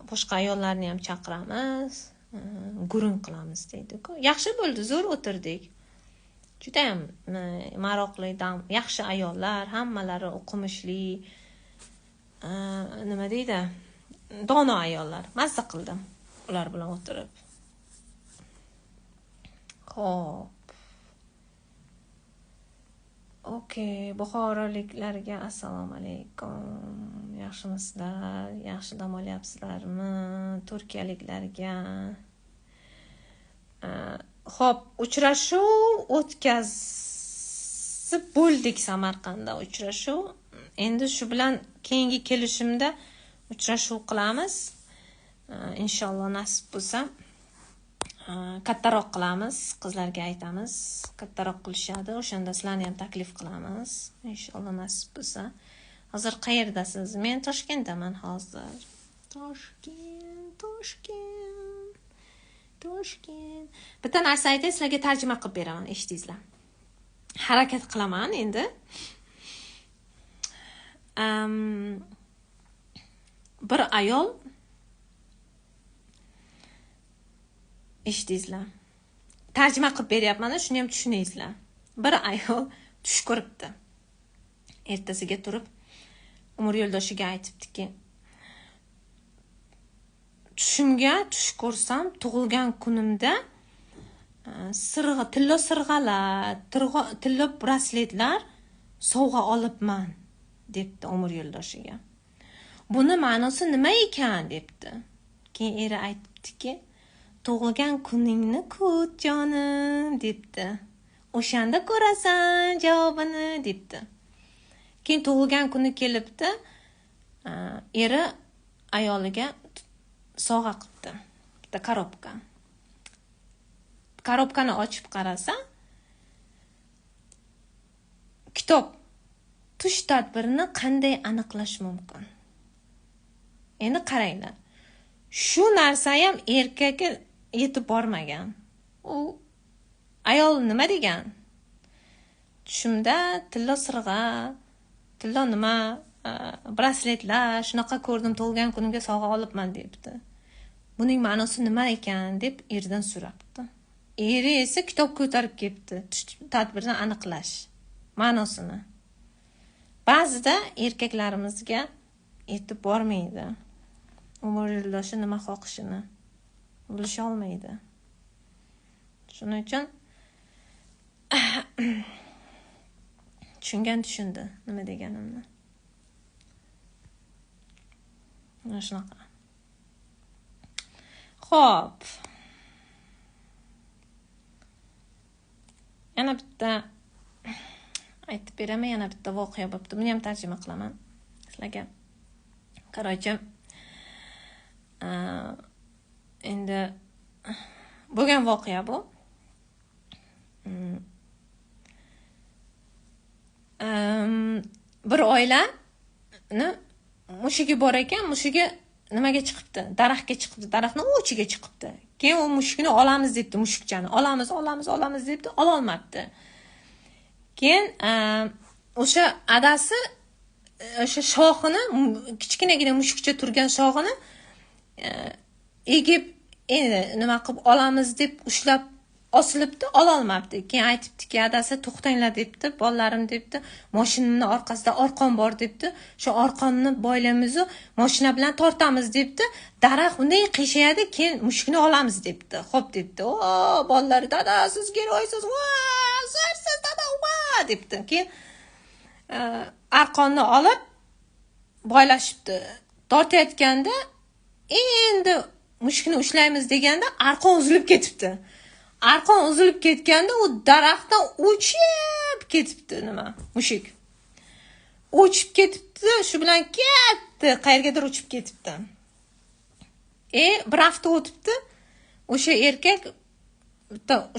Boshqa ayollarni ham chaqiramiz, gurung qilamiz deydi-ku. Yaxshi bo'ldi, zo'r o'tirdik. Juda ham maroqli, yaxshi ayollar, hammalari o'qimishli, nima deydi? Dono ayollar. Mazza qildim ular bilan o'tirib. Xo'p. Okay, buxoroliklarga assalomu alaykum. Yaxshimisizlar? Yaxshi dam olyapsizlarmi? Turkiyaliklarga. Xo'p, uchrashuv o'tkazib bo'ldik Samarqandda uchrashuv. Endi shu bilan keyingi kelishimda uchrashuv qilamiz. Inshaalloh nasib bo'lsa kattaroq qilamiz, qizlarga aytamiz, kattaroq qilishadi. O'shanda sizlarni ham taklif qilamiz. Inshaalloh nasib bo'lsa. Hozir qayerdasiz? Men Toshkentdaman hozir. Toshkent. Bitta narsa aytay, sizlarga tarjima qilib beraman, eshitdingizlar. Harakat qilaman endi. Bir ayol eshitdingizlar. Tarjima qilib beryapman, shuni ham tushuningizlar. Bir ayol tush ko'ribdi. Ertasiga turib Umr yo'ldoshiga aytibdiki, tush ko'rsam, tug'ilgan kunimda tillo sirg'alar, tillo brasletlar sovg'a olibman, debdi Umr yo'ldoshiga. Buni ma'nosi nima ekan, debdi. Keyin eri aytibdiki, tug'ilgan kuningni kut, jonim, debdi. O'shanda ko'rasan javobini, debdi. Keyin tug'ilgan kuni kelibdi, eri ayoliga sovg'a qilibdi. Bitta korobka. Korobkani ochib qarasa, kitob tush tadbirini qanday aniqlash mumkin? Endi qaranglar. Shu narsa ham erkakka yetib bormagan. U ayol nima degan? Tushimda tilla sirg'a, tilla nima, brasletlar, shunaqa ko'rdim, tug'ilgan kunimga sovg'a olibman debdi. Buning ma'nosi nima ekan deb erdan so'rabdi. Eri esa kitob ko'tarib kelibdi, tush tadbirini aniqlash ma'nosini. Ba'zida erkaklarimizga yetib bormaydi. Umr yo'ldoshi nima xohishini bilisha olmaydi. Shuning uchun tushundi nima deganimni. Mana shunaqa. Xo'p. Yana bitta aytib beraman, yana bitta voqea bo'libdi. Buni ham tarjima qilaman sizlarga. Qaroychi endi bo'lgan voqea bu. Bir oilani mushugi bor ekan, mushugi nimaga chiqibdi? Daraxtga chiqibdi, daraxtning uchiga chiqibdi. Keyin u mushukni olamiz debdi, mushukchani. Olamiz debdi, ola olmabdi. Keyin o'sha adasi o'sha shoxini, kichkinagina mushukcha turgan shoxini egib, endi nima qilib olamiz deb ushlab osilibdi, ola olmabdi. Keyin aytibdiki, adasi to'xtanglar debdi, bolalarim debdi, mashinamning orqasida arqon bor debdi. Shu arqonni boylaymiz, mashina bilan tortamiz debdi. Daraxt unday qiyshayadi, keyin mushukni olamiz debdi. Xo'p debdi. O, bolalar, dada, siz keroysiz. Va, siz dada, va debdi. Keyin arqonni olib boylashibdi. Tortayotganda endi mushukni ushlaymiz deganda arqon uzilib ketibdi. Arqon uzilib ketganda u daraxtdan uchib ketibdi nima? Mushuk. Uchib ketibdi, shu bilan ketdi, qayergadir uchib ketibdi. Bir hafta o'tibdi. O'sha erkak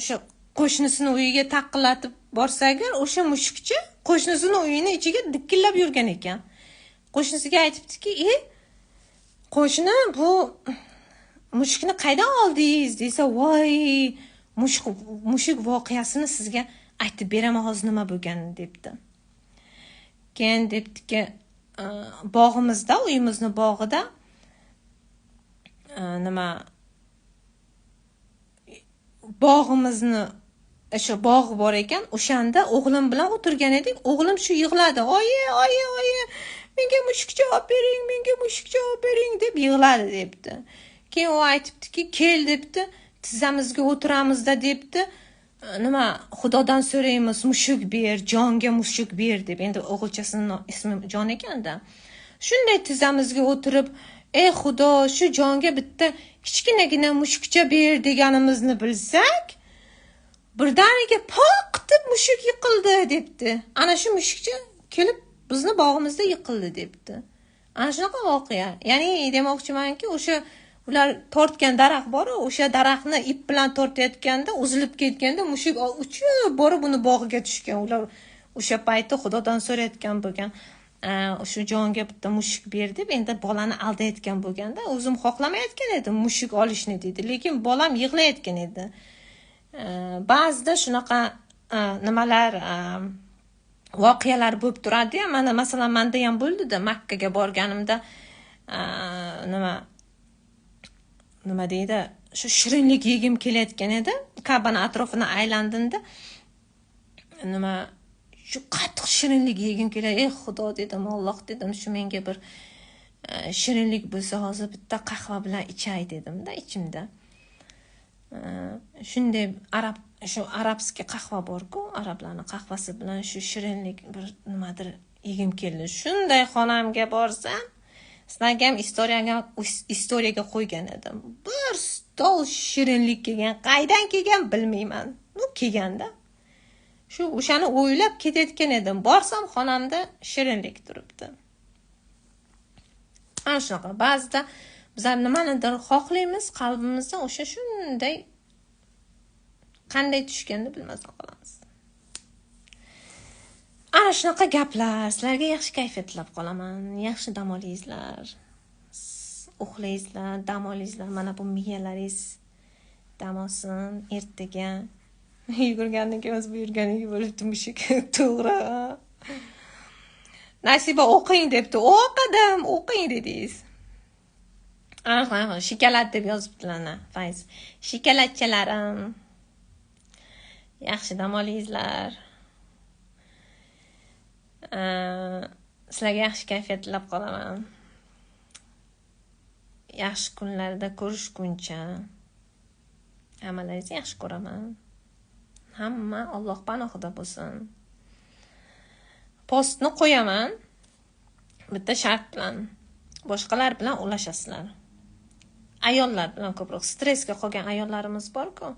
o'sha qo'shnisini uyiga taqillatib borsa-gar, o'sha mushukcha qo'shnisini uyini ichiga dikkillab yurgan ekan. Qo'shnisiga aytibdiki, qo'shni, bu mushukni qaydan oldingiz desa, voy, mushuk voqeasini sizga aytib beraman hozir nima bo'lganini debdi. Keyin debdiki, bog'imizda, uyimizni bog'ida nima bog'imizni o'sha bog' bor ekan, o'shanda o'g'lim bilan o'tirgan edik. O'g'lim shu yig'ladi. Oyi, menga mushukcha olib bering deb yig'ladi debdi. Keyin u aytibdiki, kel debdi, tizzamizga o'tiramizda debdi. Nima, Xudodan so'raymiz, mushuk ber, jonga mushuk ber deb. Endi o'g'ilchasining ismi Jon ekanda. Shunday tizzamizga o'tirib, ey Xudo, shu jonga bitta kichkinagina mushukcha ber deganimizni bilsak, birdaniga poq deb mushuk yiqildi debdi. Ana shu mushukcha kelib bizni bog'imizda yiqildi debdi. Ana shunaqa voqea. Ya'ni demoqchimanki, o'sha ular tortgan daraxt bor, o'sha daraxtni ip bilan tortayotganda uzilib ketganda mushuk uchib borib uni bog'iga tushgan. Ular o'sha paytda Xudodan so'rayotgan bo'lgan. Shu jonga bitta mushuk ber deb, endi bolani aldayotgan bo'lganda, o'zim xohlamayotgan edim mushuk olishni dedi, lekin bolam yig'layotgan edi. Ba'zida shunaqa nimalar voqealar bo'lib turadi. Mana masalan menda ham bo'ldi-da, Makkaga borganimda nima deydi, shu shirinlik yegim kelayotgan edi. Ka'bani atrofini aylandimda shu qattiq shirinlik yegim keladi. Ey Xudo dedim, Alloh dedim, shu menga bir shirinlik bo'lsa hozir bitta qahva bilan ichay dedim-da ichimda. Shunday shu arabskiy qahva bor-ku, arablarning qahvasi bilan shu shirinlik bir nimadir yegim keldi. Shunday xonamga borsam, sizlarga ham istoriyaga qo'ygan edim. Bir stol shirinlik kelgan, qaydan kelgan bilmayman. Kelganda. Shu o'shani o'ylab ketayotgan edim. Borsam xonamda shirinlik turibdi. Ana shunaqa. Ba'zida bizlar nimanidir xohlaymiz, qalbimizdan o'sha shunday qanday tushganini bilmasdan qolamiz. ana shunaqa gaplar. Sizlarga yaxshi kayfiyat tilab qolaman. Yaxshi dam olinglar. Uxlaysizlar, dam olinglar. Mana bu miyalaringiz dam olsin. Ertaga yugurgandan keyin o'zi buyurganiga bo'libdi mushuk. To'g'ri. Nasiba o'qing debdi. O'qing dedingiz. Aha, shikolat deb yozibdilar, Fayz. Shikolatchalarim. Yaxshi dam olinglar. Sizlarga yaxshi kayfiyat tilab qolaman. Yaxshi kunlarda ko'rishguncha hammangizni yaxshi ko'raman. Hamma Alloh panohida bo'lsin. Postni qo'yaman. Bitta shart bilan. Boshqalar bilan ulashasizlar. Ayollar bilan ko'proq stressga qolgan ayollarimiz bor-ku.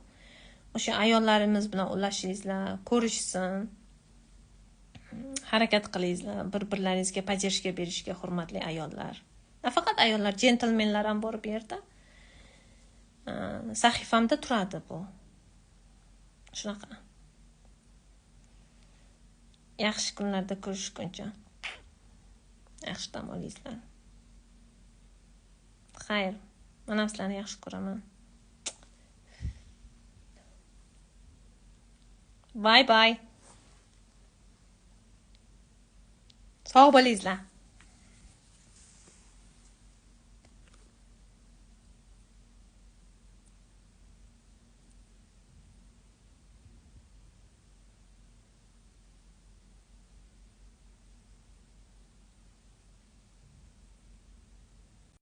O'sha ayollarimiz bilan ulashingizlar, ko'rishsin. Harakat qilingizlar, bir-birlaringizga podдержка berishga hurmatli ayollar. Nafaqat ayollar, jentlmenlar ham bor bu yerda. Sahifamda turadi bu. Shunaqa. Yaxshi kunlarda ko'rishguncha. Yaxshi dam olingizlar. Xayr. Men ham sizlarni yaxshi ko'raman. Bye bye. Sog' bo'lingizlar.